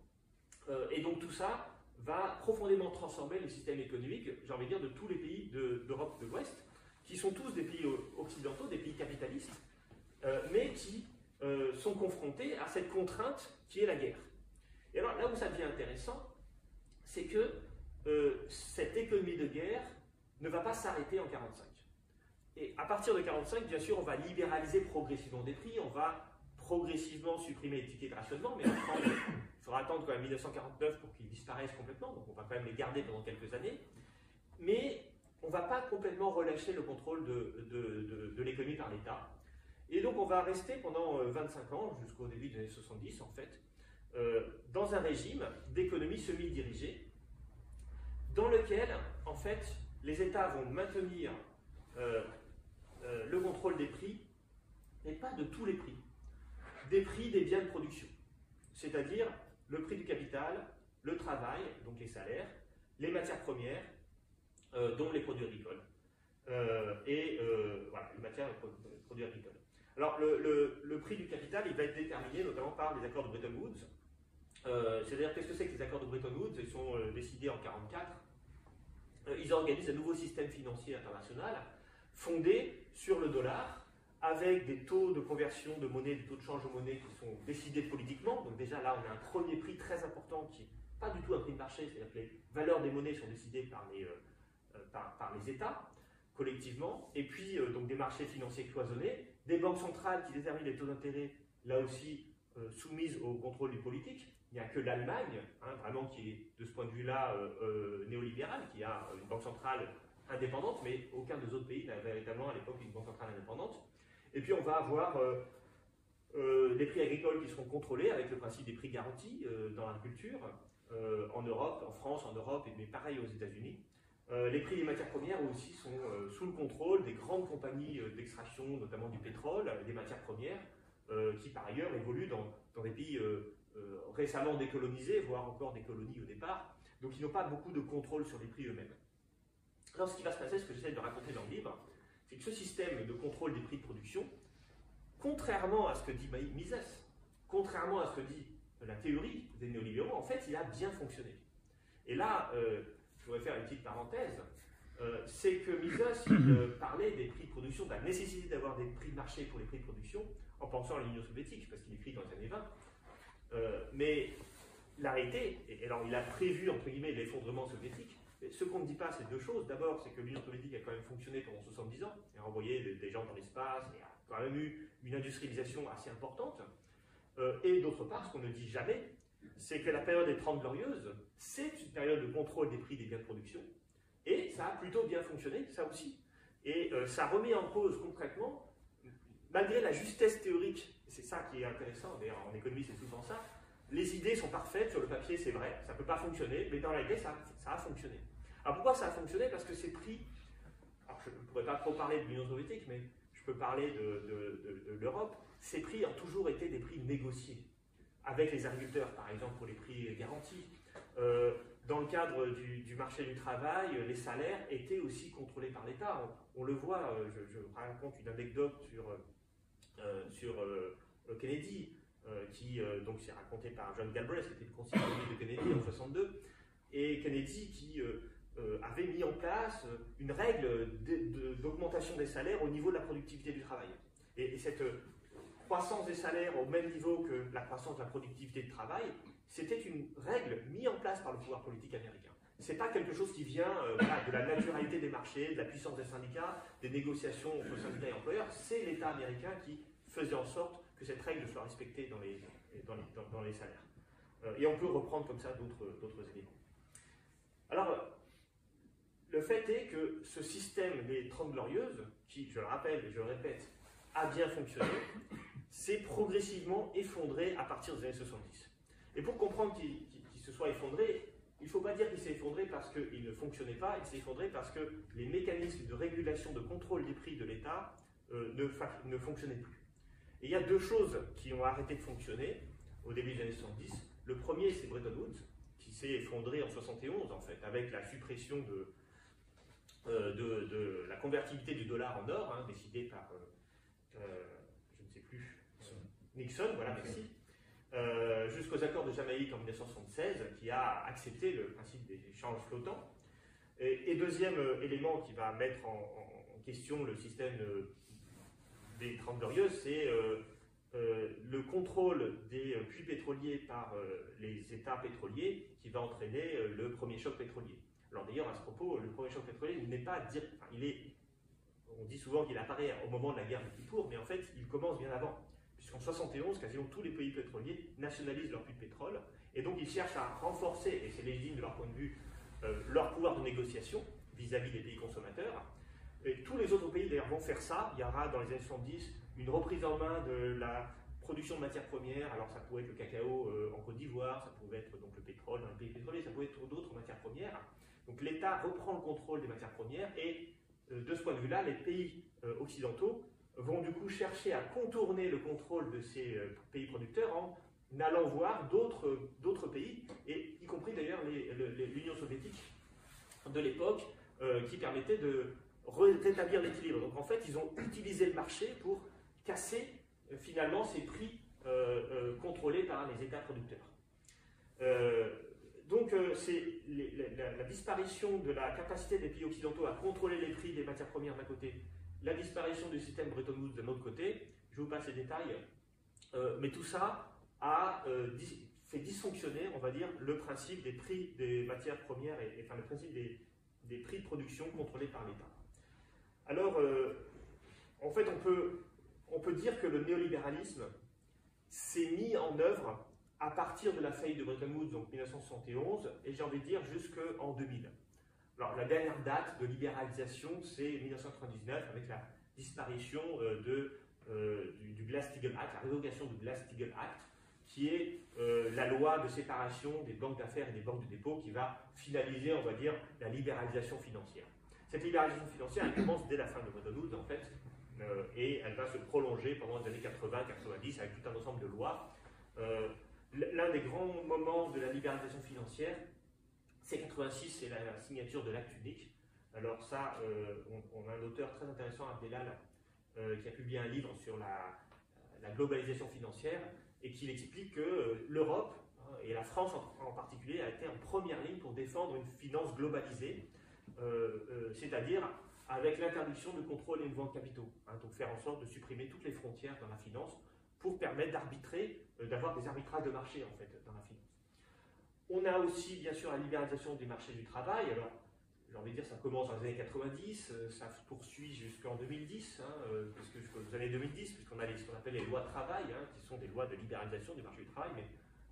Et donc tout ça va profondément transformer le système économique, j'ai envie de dire, de tous les pays d'Europe de l'Ouest, qui sont tous des pays occidentaux, des pays capitalistes, mais qui sont confrontés à cette contrainte qui est la guerre. Et alors là où ça devient intéressant, c'est que cette économie de guerre ne va pas s'arrêter en 1945. Et à partir de 1945, bien sûr, on va libéraliser progressivement des prix, on va progressivement supprimer les tickets de rationnement, mais il faudra attendre quand même 1949 pour qu'ils disparaissent complètement, donc on va quand même les garder pendant quelques années. Mais on ne va pas complètement relâcher le contrôle de l'économie par l'État. Et donc on va rester pendant 25 ans, jusqu'au début des années 70 en fait, dans un régime d'économie semi-dirigée, dans lequel, en fait, les États vont maintenir le contrôle des prix, mais pas de tous les prix, des prix des biens de production, c'est-à-dire le prix du capital, le travail, donc les salaires, les matières premières, dont les produits agricoles, voilà, les matières produits agricoles. Alors, le prix du capital, il va être déterminé notamment par les accords de Bretton Woods. C'est-à-dire, qu'est-ce que c'est que les accords de Bretton Woods? Ils sont décidés en 1944. Ils organisent un nouveau système financier international fondé sur le dollar, avec des taux de conversion de monnaie, des taux de change de monnaie qui sont décidés politiquement. Donc déjà là, on a un premier prix très important qui n'est pas du tout un prix de marché, c'est-à-dire que les valeurs des monnaies sont décidées par les États. collectivement, et puis donc des marchés financiers cloisonnés, des banques centrales qui déterminent les taux d'intérêt, là aussi soumises au contrôle du politique. Il n'y a que l'Allemagne, vraiment qui est de ce point de vue-là néolibérale, qui a une banque centrale indépendante, mais aucun des autres pays n'a véritablement à l'époque une banque centrale indépendante. Et puis on va avoir des prix agricoles qui seront contrôlés avec le principe des prix garantis dans l'agriculture, en Europe, en France, en Europe, mais pareil aux États-Unis. Les prix des matières premières aussi sont sous le contrôle des grandes compagnies d'extraction, notamment du pétrole, des matières premières, qui par ailleurs évoluent dans des pays récemment décolonisés, voire encore des colonies au départ, donc ils n'ont pas beaucoup de contrôle sur les prix eux-mêmes. Alors ce qui va se passer, ce que j'essaie de raconter dans le livre, c'est que ce système de contrôle des prix de production, contrairement à ce que dit Mises, contrairement à ce que dit la théorie des néolibéraux, en fait, il a bien fonctionné. Et là, je voudrais faire une petite parenthèse, c'est que Mises parlait des prix de production, de la nécessité d'avoir des prix de marché pour les prix de production, en pensant à l'Union soviétique, parce qu'il écrit dans les années 20. Mais la réalité, et alors il a prévu, entre guillemets, l'effondrement soviétique. Ce qu'on ne dit pas, c'est deux choses. D'abord, c'est que l'Union soviétique a quand même fonctionné pendant 70 ans, et a envoyé des gens dans l'espace, et a quand même eu une industrialisation assez importante. Et d'autre part, ce qu'on ne dit jamais, c'est que la période des 30 Glorieuses, c'est une période de contrôle des prix des biens de production, et ça a plutôt bien fonctionné, ça aussi. Et ça remet en cause concrètement, malgré la justesse théorique, c'est ça qui est intéressant, d'ailleurs en économie c'est souvent ça, les idées sont parfaites, sur le papier c'est vrai, ça ne peut pas fonctionner, mais dans la réalité ça a fonctionné. Alors pourquoi ça a fonctionné? Parce que ces prix, alors je ne pourrais pas trop parler de l'Union soviétique, mais je peux parler de l'Europe, ces prix ont toujours été des prix négociés, avec les agriculteurs par exemple pour les prix garantis. Dans le cadre du marché du travail, les salaires étaient aussi contrôlés par l'État. On le voit, je raconte une anecdote sur Kennedy, qui donc c'est raconté par John Galbraith, qui était le conseiller de Kennedy en 1962, et Kennedy qui avait mis en place une règle d'augmentation des salaires au niveau de la productivité du travail. Et cette croissance des salaires au même niveau que la croissance de la productivité du travail, c'était une règle mise en place par le pouvoir politique américain. Ce n'est pas quelque chose qui vient de la naturalité des marchés, de la puissance des syndicats, des négociations entre syndicats et employeurs, c'est l'État américain qui faisait en sorte que cette règle soit respectée dans les salaires. Et on peut reprendre comme ça d'autres éléments. Alors, le fait est que ce système des 30 Glorieuses, qui, je le rappelle et je le répète, a bien fonctionné, s'est progressivement effondré à partir des années 70. Et pour comprendre qu'il se soit effondré, il ne faut pas dire qu'il s'est effondré parce qu'il ne fonctionnait pas, il s'est effondré parce que les mécanismes de régulation, de contrôle des prix de l'État ne fonctionnaient plus. Et il y a deux choses qui ont arrêté de fonctionner au début des années 70. Le premier, c'est Bretton Woods, qui s'est effondré en 71, en fait, avec la suppression de la convertibilité du dollar en or, décidée par, je ne sais plus, Nixon, voilà, merci. Jusqu'aux accords de Jamaïque en 1976, qui a accepté le principe des échanges flottants. Et deuxième élément qui va mettre en question le système des 30 Glorieuses, c'est le contrôle des puits pétroliers par les États pétroliers qui va entraîner le premier choc pétrolier. Alors d'ailleurs, à ce propos, le premier choc pétrolier n'est pas dire, enfin, on dit souvent qu'il apparaît au moment de la guerre de Kippour, mais en fait, il commence bien avant. Puisqu'en 1971, quasiment tous les pays pétroliers nationalisent leurs puits de pétrole, et donc ils cherchent à renforcer, et c'est légitime de leur point de vue, leur pouvoir de négociation vis-à-vis des pays consommateurs. Et tous les autres pays d'ailleurs vont faire ça. Il y aura dans les années 70 une reprise en main de la production de matières premières. Alors ça pouvait être le cacao en Côte d'Ivoire, ça pouvait être donc le pétrole dans les pays pétroliers, ça pouvait être d'autres matières premières. Donc l'État reprend le contrôle des matières premières, et de ce point de vue-là, les pays occidentaux vont du coup chercher à contourner le contrôle de ces pays producteurs en allant voir d'autres pays, et y compris d'ailleurs l'Union soviétique de l'époque, qui permettait de rétablir l'équilibre. Donc en fait, ils ont utilisé le marché pour casser finalement ces prix contrôlés par les États producteurs. Donc c'est la disparition de la capacité des pays occidentaux à contrôler les prix des matières premières d'un côté, la disparition du système Bretton Woods d'un autre côté. Je vous passe les détails, mais tout ça a fait dysfonctionner, on va dire, le principe des prix des matières premières, enfin le principe des prix de production contrôlés par l'État. Alors, en fait, on peut dire que le néolibéralisme s'est mis en œuvre à partir de la faillite de Bretton Woods, donc 1971, et j'ai envie de dire jusqu'en 2000. Alors, la dernière date de libéralisation, c'est 1999, avec la disparition du Glass-Steagall Act, la révocation du Glass-Steagall Act, qui est la loi de séparation des banques d'affaires et des banques de dépôt qui va finaliser, on va dire, la libéralisation financière. Cette libéralisation financière, elle commence dès la fin de Bretton Woods, en fait, et elle va se prolonger pendant les années 80-90 avec tout un ensemble de lois. L'un des grands moments de la libéralisation financière, c'est 86, c'est la signature de l'acte unique. Alors ça, on a un auteur très intéressant, Abdelal, qui a publié un livre sur la globalisation financière et qui explique que l'Europe, et la France en particulier, a été en première ligne pour défendre une finance globalisée, c'est-à-dire avec l'interdiction de contrôle et mouvement de capitaux. Donc faire en sorte de supprimer toutes les frontières dans la finance pour permettre d'arbitrer, d'avoir des arbitrages de marché en fait dans la finance. On a aussi bien sûr la libéralisation des marchés du travail. Alors j'ai envie de dire ça commence dans les années 90, ça se poursuit jusqu'en 2010, jusqu'aux années 2010, puisqu'on a ce qu'on appelle les lois de travail, qui sont des lois de libéralisation du marché du travail, mais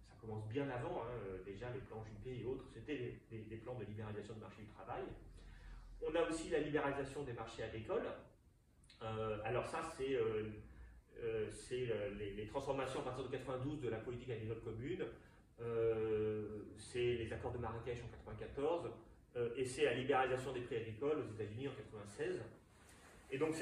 ça commence bien avant, déjà les plans Juppé et autres, c'était des plans de libéralisation du marché du travail. On a aussi la libéralisation des marchés agricoles. Alors ça, c'est les transformations à partir de 92 de la politique agricole commune, c'est les accords de Marrakech en 94, et c'est la libéralisation des prix agricoles aux États-Unis en 96. Et donc,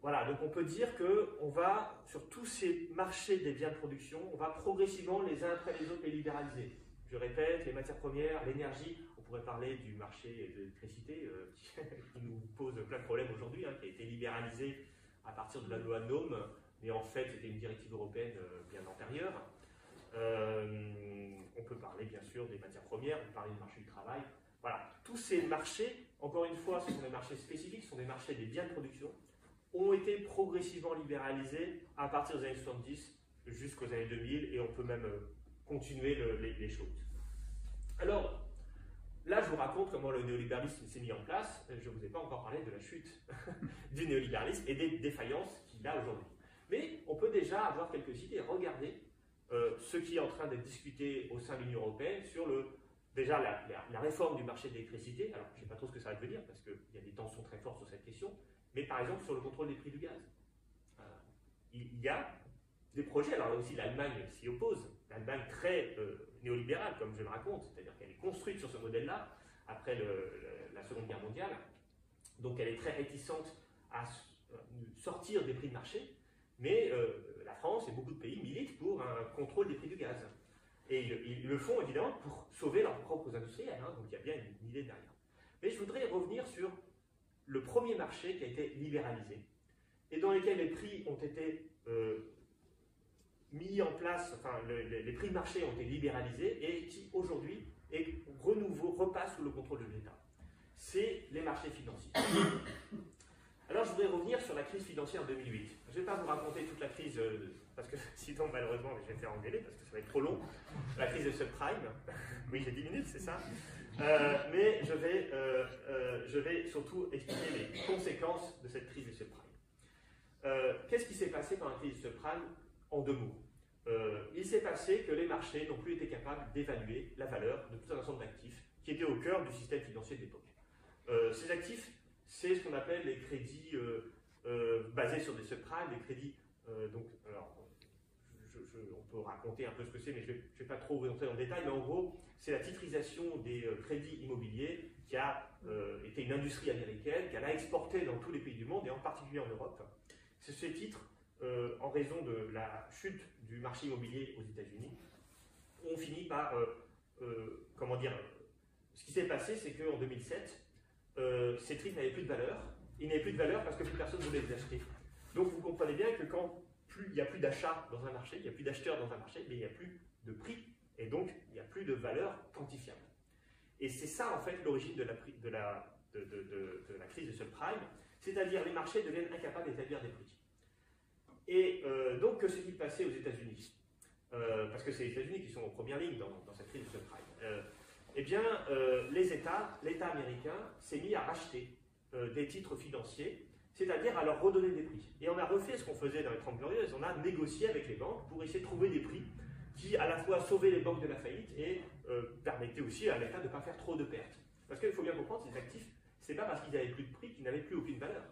voilà, donc on peut dire qu'on va, sur tous ces marchés des biens de production, on va progressivement les uns après les autres les libéraliser. Je répète, les matières premières, l'énergie, on pourrait parler du marché de l'électricité qui nous pose plein de problèmes aujourd'hui, qui a été libéralisé à partir de la loi NOM, mais en fait c'était une directive européenne bien antérieure. On peut parler bien sûr des matières premières, on peut parler du marché du travail. Voilà, tous ces marchés, encore une fois, ce sont des marchés spécifiques, ce sont des marchés des biens de production, ont été progressivement libéralisés à partir des années 70 jusqu'aux années 2000, et on peut même continuer les choses. Alors, là, je vous raconte comment le néolibéralisme s'est mis en place. Je ne vous ai pas encore parlé de la chute du néolibéralisme et des défaillances qu'il a aujourd'hui. Mais on peut déjà avoir quelques idées. Regardez ce qui est en train d'être discuté au sein de l'Union européenne sur déjà la réforme du marché de l'électricité. Alors, je ne sais pas trop ce que ça va devenir parce qu'il y a des tensions très fortes sur cette question. Mais par exemple, sur le contrôle des prix du gaz. Il y a des projets. Alors là aussi, l'Allemagne s'y oppose. L'Allemagne très néolibérale, comme je le raconte, c'est-à-dire qu'elle est construite sur ce modèle-là après la Seconde Guerre mondiale. Donc elle est très réticente à sortir des prix de marché, mais la France et beaucoup de pays militent pour un contrôle des prix du gaz. Et ils le font évidemment pour sauver leurs propres industriels, donc il y a bien une idée derrière. Mais je voudrais revenir sur le premier marché qui a été libéralisé, et dans lequel les prix ont été mis en place, enfin les prix de marché ont été libéralisés et qui aujourd'hui repasse sous le contrôle de l'État. C'est les marchés financiers. Alors je voudrais revenir sur la crise financière 2008. Je ne vais pas vous raconter toute la crise, parce que sinon malheureusement je vais me faire engueuler parce que ça va être trop long. La crise de subprime, oui j'ai 10 minutes c'est ça, mais je vais surtout expliquer les conséquences de cette crise de subprime. Qu'est-ce qui s'est passé pendant la crise de subprime? En deux mots. Il s'est passé que les marchés n'ont plus été capables d'évaluer la valeur de tout un ensemble d'actifs qui étaient au cœur du système financier de l'époque. Ces actifs, c'est ce qu'on appelle les crédits basés sur des subprimes, des crédits. On peut raconter un peu ce que c'est, mais je ne vais pas trop vous entrer dans le détail, mais en gros, c'est la titrisation des crédits immobiliers qui a été une industrie américaine, qu'elle a exporté dans tous les pays du monde, et en particulier en Europe. C'est ces titres, en raison de la chute du marché immobilier aux États-Unis, ont fini par, comment dire, ce qui s'est passé, c'est qu'en 2007, ces titres n'avaient plus de valeur. Ils n'avaient plus de valeur parce que plus personne ne voulait les acheter. Donc vous comprenez bien que quand il n'y a plus d'achat dans un marché, il n'y a plus d'acheteurs dans un marché, mais il n'y a plus de prix, et donc il n'y a plus de valeur quantifiable. Et c'est ça en fait l'origine de la crise de subprime, c'est-à-dire les marchés deviennent incapables d'établir des prix. Et donc, que s'est-il passé aux États-Unis? Parce que c'est les États-Unis qui sont en première ligne dans cette crise de subprime. Eh bien, l'État américain s'est mis à racheter des titres financiers, c'est-à-dire à leur redonner des prix. Et on a refait ce qu'on faisait dans les 30 Glorieuses, on a négocié avec les banques pour essayer de trouver des prix qui à la fois sauvaient les banques de la faillite et permettaient aussi à l'État de ne pas faire trop de pertes. Parce qu'il faut bien comprendre, ces actifs, c'est pas parce qu'ils n'avaient plus de prix qu'ils n'avaient plus aucune valeur.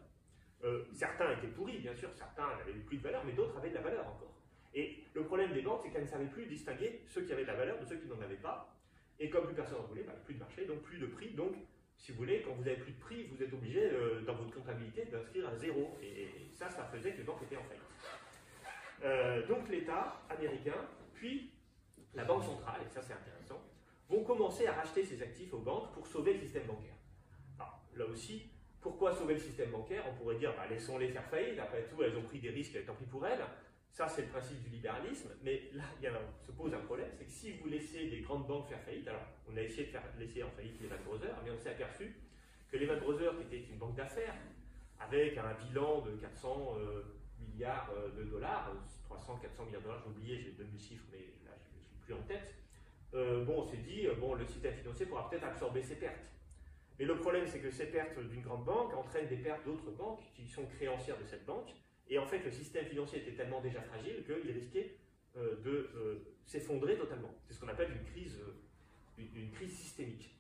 Certains étaient pourris, bien sûr, certains n'avaient plus de valeur, mais d'autres avaient de la valeur encore. Et le problème des banques, c'est qu'elles ne savaient plus distinguer ceux qui avaient de la valeur de ceux qui n'en avaient pas. Et comme plus personne n'en voulait, plus de marché, donc plus de prix. Donc, si vous voulez, quand vous n'avez plus de prix, vous êtes obligé, dans votre comptabilité, d'inscrire à zéro. Et ça faisait que les banques étaient en faillite. Donc l'État américain, puis la Banque centrale, et ça c'est intéressant, vont commencer à racheter ces actifs aux banques pour sauver le système bancaire. Alors, là aussi, pourquoi sauver le système bancaire? On pourrait dire, laissons-les faire faillite, après tout, elles ont pris des risques, tant pis pour elles. Ça, c'est le principe du libéralisme, mais là, se pose un problème, c'est que si vous laissez des grandes banques faire faillite, alors on a essayé de laisser en faillite Lehman Brothers, mais on s'est aperçu que Lehman Brothers, qui était une banque d'affaires, avec un bilan de 400 milliards de dollars, 300-400 milliards de dollars, j'ai oublié, j'ai donné le chiffre, mais là, je ne suis plus en tête, on s'est dit, le système financier pourra peut-être absorber ces pertes. Mais le problème, c'est que ces pertes d'une grande banque entraînent des pertes d'autres banques qui sont créancières de cette banque. Et en fait, le système financier était tellement déjà fragile qu'il risquait de s'effondrer totalement. C'est ce qu'on appelle une crise systémique.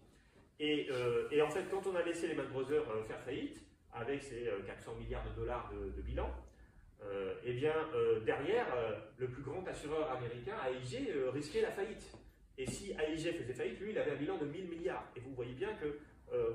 Et en fait, quand on a laissé Lehman Brothers faire faillite, avec ses 400 milliards de dollars de bilan, derrière, le plus grand assureur américain, AIG, risquait la faillite. Et si AIG faisait faillite, lui, il avait un bilan de 1000 milliards. Et vous voyez bien que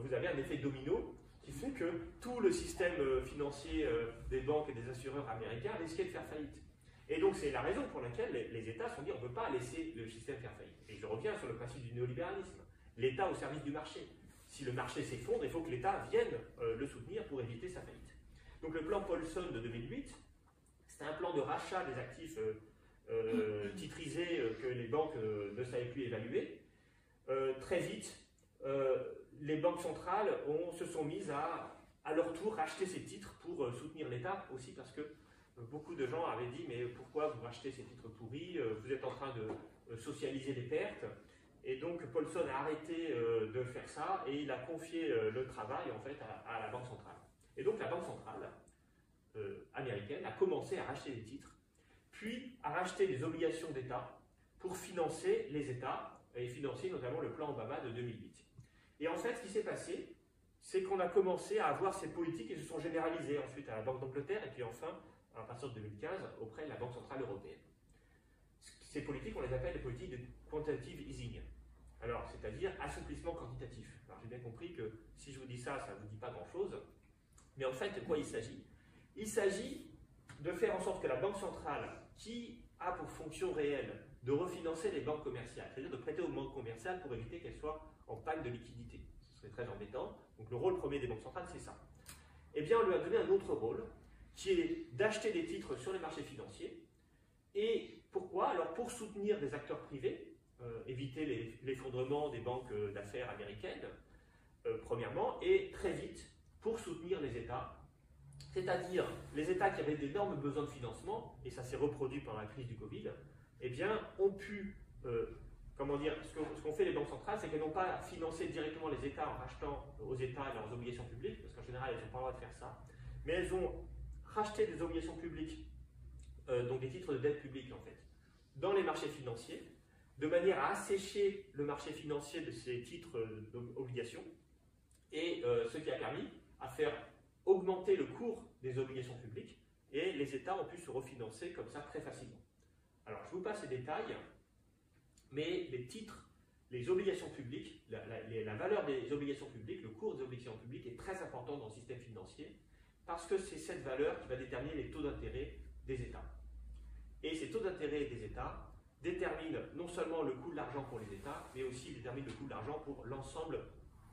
vous avez un effet domino qui fait que tout le système financier des banques et des assureurs américains risquait de faire faillite. Et donc c'est la raison pour laquelle les États se sont dit on ne peut pas laisser le système faire faillite. Et je reviens sur le principe du néolibéralisme. L'État au service du marché. Si le marché s'effondre, il faut que l'État vienne le soutenir pour éviter sa faillite. Donc le plan Paulson de 2008, c'était un plan de rachat des actifs titrisés que les banques ne savaient plus évaluer. Très vite, les banques centrales se sont mises à leur tour racheter ces titres pour soutenir l'État aussi parce que beaucoup de gens avaient dit mais pourquoi vous rachetez ces titres pourris, vous êtes en train de socialiser les pertes. Et donc Paulson a arrêté de faire ça et il a confié le travail en fait à la Banque centrale. Et donc la Banque centrale américaine a commencé à racheter des titres, puis à racheter des obligations d'État pour financer les États et financer notamment le plan Obama de 2008. Et en fait, ce qui s'est passé, c'est qu'on a commencé à avoir ces politiques qui se sont généralisées ensuite à la Banque d'Angleterre et puis enfin, à partir de 2015, auprès de la Banque centrale européenne. Ces politiques, on les appelle les politiques de quantitative easing. Alors, c'est-à-dire assouplissement quantitatif. Alors, j'ai bien compris que si je vous dis ça, ça ne vous dit pas grand-chose. Mais en fait, de quoi il s'agit? Il s'agit de faire en sorte que la Banque centrale, qui a pour fonction réelle de refinancer les banques commerciales, c'est-à-dire de prêter aux banques commerciales pour éviter qu'elles soient en panne de liquidité. Ce serait très embêtant. Donc le rôle premier des banques centrales, c'est ça. Eh bien, on lui a donné un autre rôle, qui est d'acheter des titres sur les marchés financiers. Et pourquoi? Alors pour soutenir des acteurs privés, éviter l'effondrement des banques d'affaires américaines, premièrement, et très vite, pour soutenir les États, c'est-à-dire les États qui avaient d'énormes besoins de financement, et ça s'est reproduit pendant la crise du Covid, eh bien, ont pu, ce qu'ont fait les banques centrales, c'est qu'elles n'ont pas financé directement les États en rachetant aux États leurs obligations publiques, parce qu'en général, elles n'ont pas le droit de faire ça, mais elles ont racheté des obligations publiques, donc des titres de dette publique en fait, dans les marchés financiers, de manière à assécher le marché financier de ces titres d'obligations, et ce qui a permis à faire augmenter le cours des obligations publiques, et les États ont pu se refinancer comme ça très facilement. Alors, je vous passe les détails, mais les titres, les obligations publiques, la valeur des obligations publiques, le cours des obligations publiques est très important dans le système financier, parce que c'est cette valeur qui va déterminer les taux d'intérêt des États. Et ces taux d'intérêt des États déterminent non seulement le coût de l'argent pour les États, mais aussi déterminent le coût de l'argent pour l'ensemble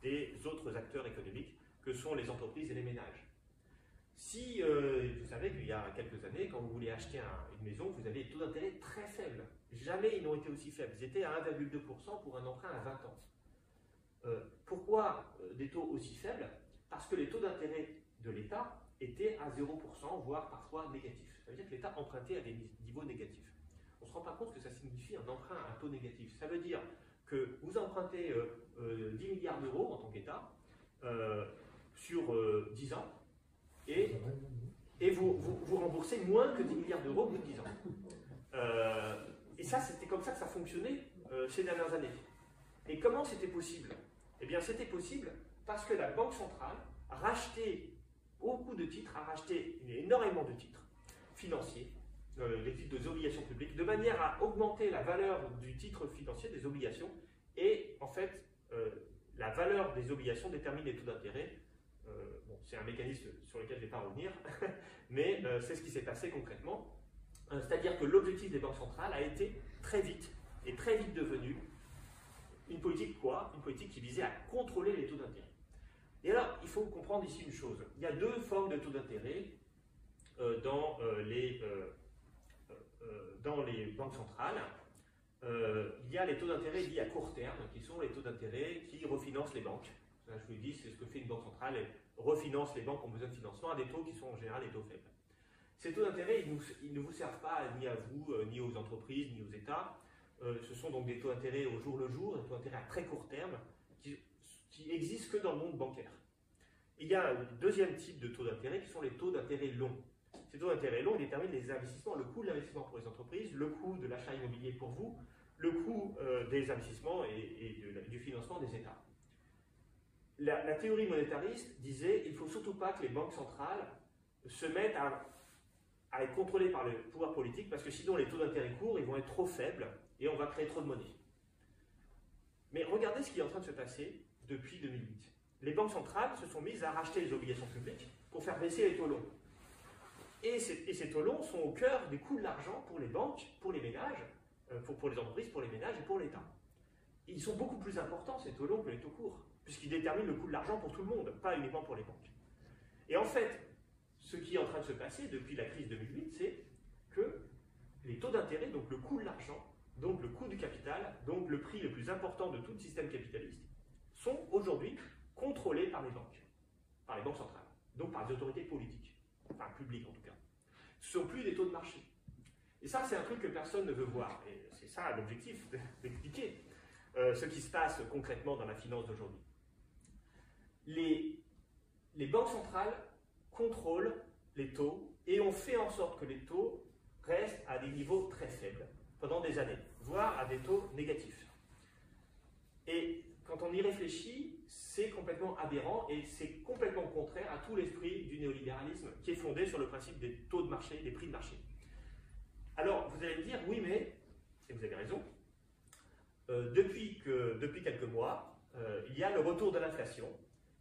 des autres acteurs économiques, que sont les entreprises et les ménages. Si vous savez qu'il y a quelques années, quand vous voulez acheter une maison, vous avez des taux d'intérêt très faibles. Jamais ils n'ont été aussi faibles. Ils étaient à 1,2% pour un emprunt à 20 ans. Pourquoi des taux aussi faibles? Parce que les taux d'intérêt de l'État étaient à 0%, voire parfois négatifs. Ça veut dire que l'État empruntait à des niveaux négatifs. On ne se rend pas compte que ça signifie un emprunt à un taux négatif. Ça veut dire que vous empruntez 10 milliards d'euros en tant qu'État, sur 10 ans, et vous remboursez moins que 10 milliards d'euros au bout de 10 ans. Et ça, c'était comme ça que ça fonctionnait ces dernières années. Et comment c'était possible? Eh bien, c'était possible parce que la Banque centrale a racheté beaucoup de titres, a racheté énormément de titres financiers, des titres des obligations publiques, de manière à augmenter la valeur du titre financier, des obligations, et en fait, la valeur des obligations détermine les taux d'intérêt. Bon, c'est un mécanisme sur lequel je ne vais pas revenir, mais c'est ce qui s'est passé concrètement. C'est-à-dire que l'objectif des banques centrales a été très vite devenu une politique quoi? Une politique qui visait à contrôler les taux d'intérêt. Et alors, il faut comprendre ici une chose. Il y a deux formes de taux d'intérêt dans les banques centrales. Il y a les taux d'intérêt liés à court terme, qui sont les taux d'intérêt qui refinancent les banques. Ça, je vous le dis, c'est ce que fait une banque centrale. Elle refinance les banques qui ont besoin de financement à des taux qui sont en général des taux faibles. Ces taux d'intérêt, ils ne vous servent pas ni à vous, ni aux entreprises, ni aux États. Ce sont donc des taux d'intérêt au jour le jour, des taux d'intérêt à très court terme, qui existent que dans le monde bancaire. Il y a un deuxième type de taux d'intérêt qui sont les taux d'intérêt longs. Ces taux d'intérêt longs déterminent les investissements, le coût de l'investissement pour les entreprises, le coût de l'achat immobilier pour vous, le coût des investissements et du financement des États. La théorie monétariste disait qu'il ne faut surtout pas que les banques centrales se mettent à être contrôlées par le pouvoir politique, parce que sinon les taux d'intérêt courts ils vont être trop faibles et on va créer trop de monnaie. Mais regardez ce qui est en train de se passer depuis 2008. Les banques centrales se sont mises à racheter les obligations publiques pour faire baisser les taux longs. Et ces taux longs sont au cœur des coûts de l'argent pour les banques, pour les ménages, pour les entreprises, pour les ménages et pour l'État. Ils sont beaucoup plus importants, ces taux longs, que les taux courts, puisqu'ils déterminent le coût de l'argent pour tout le monde, pas uniquement pour les banques. Et en fait, ce qui est en train de se passer depuis la crise 2008, c'est que les taux d'intérêt, donc le coût de l'argent, donc le coût du capital, donc le prix le plus important de tout le système capitaliste, sont aujourd'hui contrôlés par les banques centrales, donc par les autorités politiques, enfin publiques en tout cas. Ce ne sont plus des taux de marché. Et ça, c'est un truc que personne ne veut voir. Et c'est ça l'objectif d'expliquer ce qui se passe concrètement dans la finance d'aujourd'hui. Les banques centrales contrôlent les taux et ont fait en sorte que les taux restent à des niveaux très faibles pendant des années, voire à des taux négatifs. Et quand on y réfléchit, c'est complètement aberrant et c'est complètement contraire à tout l'esprit du néolibéralisme qui est fondé sur le principe des taux de marché, des prix de marché. Alors, vous allez me dire, oui, mais, et vous avez raison, depuis quelques mois, il y a le retour de l'inflation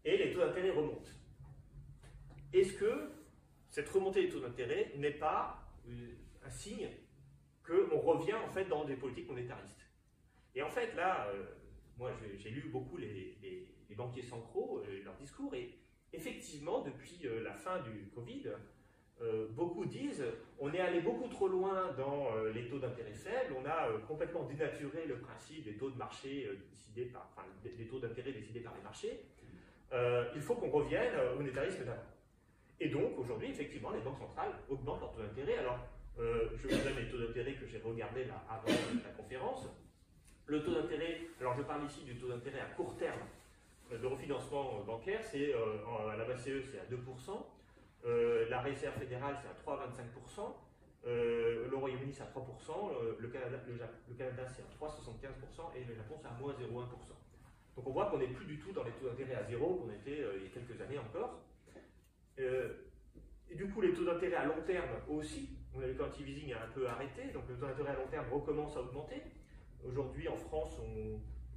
et les taux d'intérêt remontent. Est-ce que cette remontée des taux d'intérêt n'est pas un signe qu'on revient en fait dans des politiques monétaristes? Et en fait, là, moi j'ai lu beaucoup les banquiers centraux, leurs discours, et effectivement, depuis la fin du Covid, beaucoup disent on est allé beaucoup trop loin dans les taux d'intérêt faibles, on a complètement dénaturé le principe des taux de marché des taux d'intérêt décidés par les marchés. Il faut qu'on revienne au monétarisme d'avant. Et donc aujourd'hui, effectivement, les banques centrales augmentent leurs taux d'intérêt. Alors, je vous donne les taux d'intérêt que j'ai regardés là avant la conférence. Le taux d'intérêt, alors je parle ici du taux d'intérêt à court terme de refinancement bancaire, c'est à la BCE c'est à 2%. La réserve fédérale, c'est à 3,25%, le Royaume-Uni, c'est à 3%, le Canada, c'est à 3,75% et le Japon, c'est à moins 0,1%. Donc on voit qu'on n'est plus du tout dans les taux d'intérêt à zéro qu'on était il y a quelques années encore. Et du coup, les taux d'intérêt à long terme aussi, on a vu qu'un easing a un peu arrêté, donc le taux d'intérêt à long terme recommence à augmenter. Aujourd'hui, en France,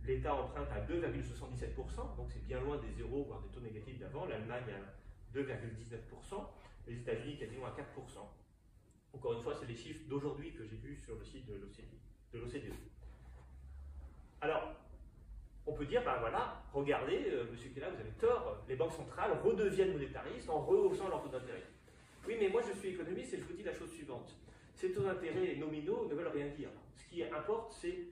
l'État emprunte à 2,77%, donc c'est bien loin des zéros, voire des taux négatifs d'avant. L'Allemagne à 2,19%, les États-Unis quasiment à 4%. Encore une fois, c'est les chiffres d'aujourd'hui que j'ai vus sur le site de l'OCDE. Alors, on peut dire, ben voilà, regardez, monsieur Kella, vous avez tort, les banques centrales redeviennent monétaristes en rehaussant leurs taux d'intérêt. Oui, mais moi je suis économiste et je vous dis la chose suivante. Ces taux d'intérêt nominaux ne veulent rien dire. Ce qui importe, c'est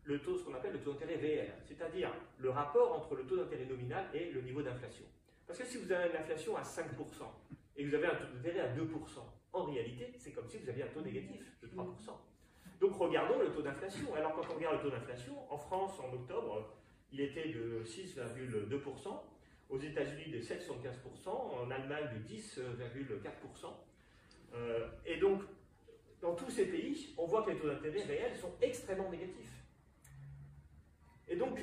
ce qu'on appelle le taux d'intérêt réel, c'est-à-dire le rapport entre le taux d'intérêt nominal et le niveau d'inflation. Parce que si vous avez une inflation à 5% et que vous avez un taux d'intérêt à 2%, en réalité, c'est comme si vous aviez un taux négatif de 3%. Donc regardons le taux d'inflation. Alors quand on regarde le taux d'inflation, en France, en octobre, il était de 6,2%. aux États-Unis de 7,75%, en Allemagne de 10,4%. Et donc, dans tous ces pays, on voit que les taux d'intérêt réels sont extrêmement négatifs. Et donc,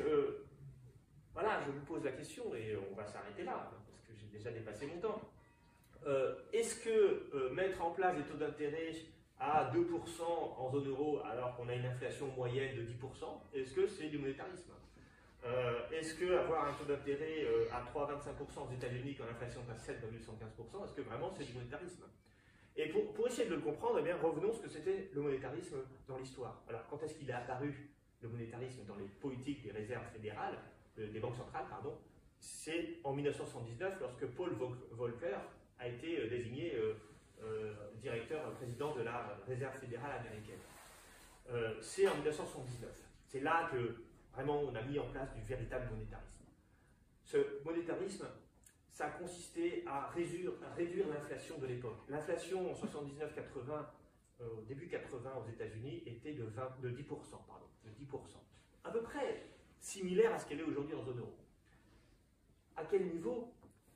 voilà, je vous pose la question, et on va s'arrêter là, parce que j'ai déjà dépassé mon temps. Est-ce que mettre en place des taux d'intérêt à 2% en zone euro, alors qu'on a une inflation moyenne de 10%, est-ce que c'est du monétarisme? Est-ce qu'avoir un taux d'intérêt à 3,25% aux États-Unis quand l'inflation est à 7,75%, est-ce que vraiment c'est du monétarisme? Et pour essayer de le comprendre, eh bien, revenons à ce que c'était le monétarisme dans l'histoire. Alors, quand est-ce qu'il est apparu, le monétarisme, dans les politiques des réserves fédérales, des banques centrales, pardon? C'est en 1979, lorsque Paul Volcker a été désigné président de la Réserve fédérale américaine. C'est en 1979. C'est là que vraiment on a mis en place du véritable monétarisme. Ce monétarisme, ça a consisté à réduire l'inflation de l'époque. L'inflation en 79-80, au début 80 aux États-Unis, était de 10%. À peu près similaire à ce qu'elle est aujourd'hui en zone euro. À quel niveau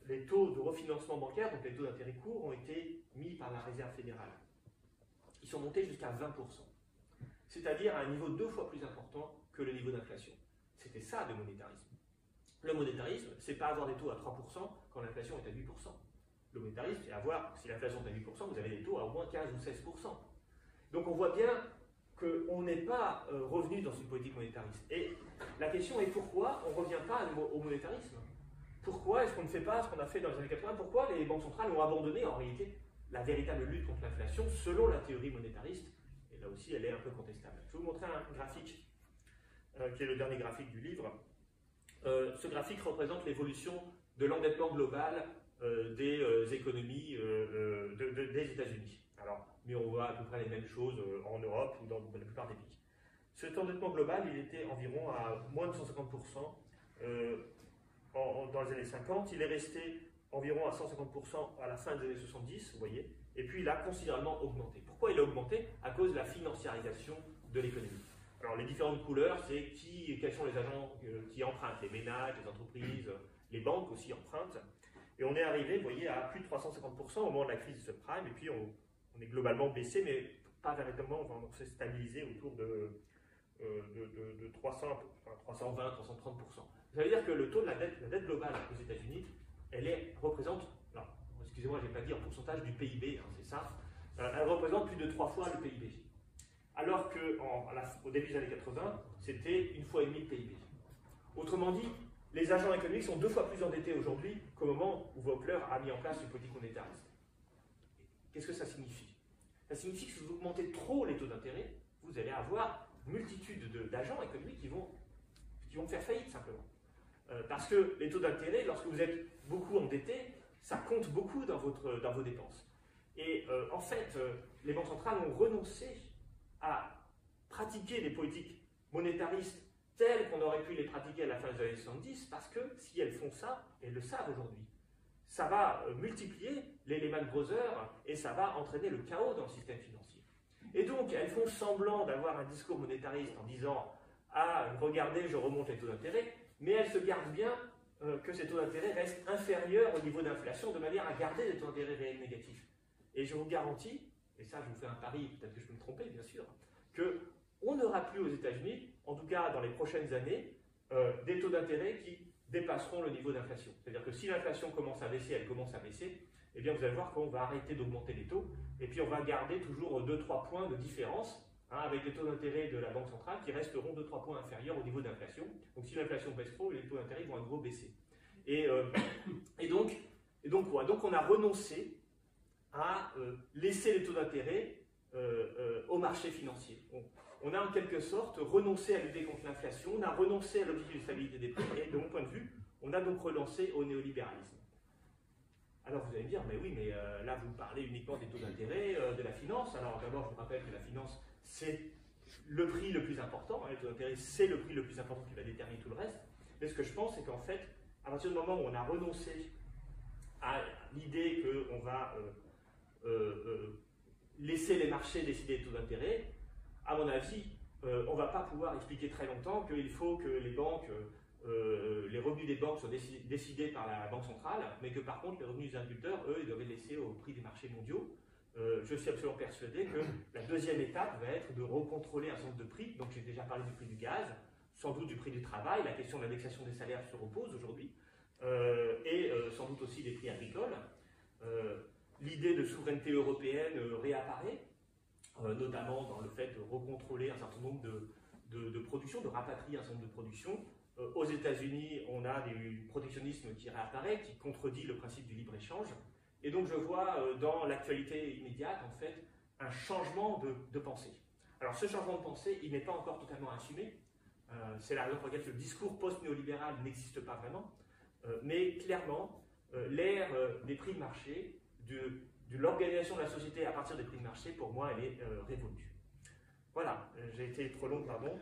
les taux de refinancement bancaire, donc les taux d'intérêt courts, ont été mis par la Réserve fédérale? Ils sont montés jusqu'à 20%. C'est-à-dire à un niveau 2 fois plus important que le niveau d'inflation. C'était ça le monétarisme. Le monétarisme, c'est pas avoir des taux à 3% quand l'inflation est à 8%. Le monétarisme, c'est avoir, si l'inflation est à 8%, vous avez des taux à au moins 15 ou 16%. Donc on voit bien qu'on n'est pas revenu dans une politique monétariste. Et la question est pourquoi on ne revient pas au monétarisme? Pourquoi est-ce qu'on ne fait pas ce qu'on a fait dans les années 80? Pourquoi les banques centrales ont abandonné en réalité la véritable lutte contre l'inflation selon la théorie monétariste? Et là aussi, elle est un peu contestable. Je vais vous montrer un graphique qui est le dernier graphique du livre. Ce graphique représente l'évolution de l'endettement global des économies des États-Unis. Alors, mais on voit à peu près les mêmes choses en Europe ou dans la plupart des pays. Cet endettement global, il était environ à moins de 150% dans les années 50. Il est resté environ à 150% à la fin des années 70, vous voyez, et puis il a considérablement augmenté. Pourquoi il a augmenté? À cause de la financiarisation de l'économie. Alors les différentes couleurs, c'est quels sont les agents qui empruntent, les ménages, les entreprises, les banques aussi empruntent. Et on est arrivé, vous voyez, à plus de 350% au moment de la crise de subprime, et puis on est globalement baissé, mais pas véritablement, on s'est stabilisé autour de 320, 330%. Ça veut dire que le taux de la dette globale aux États-Unis, représente, excusez-moi, je n'ai pas dit en pourcentage du PIB, hein, c'est ça, elle représente plus de 3 fois le PIB. Alors qu'au début des années 80, c'était 1,5 fois le PIB. Autrement dit, les agents économiques sont 2 fois plus endettés aujourd'hui qu'au moment où Volcker a mis en place une politique monétariste. Qu'est-ce que ça signifie? Ça signifie que si vous augmentez trop les taux d'intérêt, vous allez avoir une multitude d'agents économiques qui vont faire faillite simplement. Parce que les taux d'intérêt, lorsque vous êtes beaucoup endetté, ça compte beaucoup dans vos dépenses. Et en fait, les banques centrales ont renoncé à pratiquer des politiques monétaristes telles qu'on aurait pu les pratiquer à la fin des années 70, parce que si elles font ça, elles le savent aujourd'hui, ça va multiplier les Lehman Brothers et ça va entraîner le chaos dans le système financier. Et donc, elles font semblant d'avoir un discours monétariste en disant « Ah, regardez, je remonte les taux d'intérêt », mais elles se gardent bien que ces taux d'intérêt restent inférieurs au niveau d'inflation de manière à garder des taux d'intérêt réels négatifs. Et je vous garantis, et ça je vous fais un pari, peut-être que je peux me tromper bien sûr, qu'on n'aura plus aux États-Unis, en tout cas dans les prochaines années, des taux d'intérêt qui dépasseront le niveau d'inflation. C'est-à-dire que si l'inflation commence à baisser, elle commence à baisser, eh bien vous allez voir qu'on va arrêter d'augmenter les taux, et puis on va garder toujours 2-3 points de différence, hein, avec les taux d'intérêt de la Banque centrale qui resteront 2-3 points inférieurs au niveau d'inflation. Donc si l'inflation baisse trop, les taux d'intérêt vont à nouveau baisser. Et donc quoi? Donc on a renoncé à laisser les taux d'intérêt au marché financier. On a en quelque sorte renoncé à lutter contre l'inflation, on a renoncé à l'objectif de stabilité des prix, et de mon point de vue, on a donc relancé au néolibéralisme. Alors vous allez me dire, mais oui, mais là vous parlez uniquement des taux d'intérêt, de la finance. Alors d'abord je vous rappelle que la finance c'est le prix le plus important, hein, les taux d'intérêt c'est le prix le plus important qui va déterminer tout le reste. Mais ce que je pense c'est qu'en fait, à partir du moment où on a renoncé à l'idée qu'on va laisser les marchés décider des taux d'intérêt, à mon avis, on ne va pas pouvoir expliquer très longtemps qu'il faut que les banques les revenus des banques sont décidés par la Banque centrale, mais que par contre les revenus des agriculteurs, eux, ils doivent les laisser au prix des marchés mondiaux. Je suis absolument persuadé que la deuxième étape va être de recontrôler un certain nombre de prix. Donc j'ai déjà parlé du prix du gaz, sans doute du prix du travail, la question de l'indexation des salaires se repose aujourd'hui, et sans doute aussi des prix agricoles. L'idée de souveraineté européenne réapparaît, notamment dans le fait de recontrôler un certain nombre de productions, de rapatrier un certain nombre de productions. Aux États-Unis, on a du protectionnisme qui réapparaît, qui contredit le principe du libre-échange. Et donc je vois dans l'actualité immédiate, en fait, un changement de pensée. Alors ce changement de pensée, il n'est pas encore totalement assumé. C'est la raison pour laquelle le discours post-néolibéral n'existe pas vraiment. Mais clairement, l'ère des prix de marché, de l'organisation de la société à partir des prix de marché, pour moi, elle est révolue. Voilà, j'ai été trop long, pardon.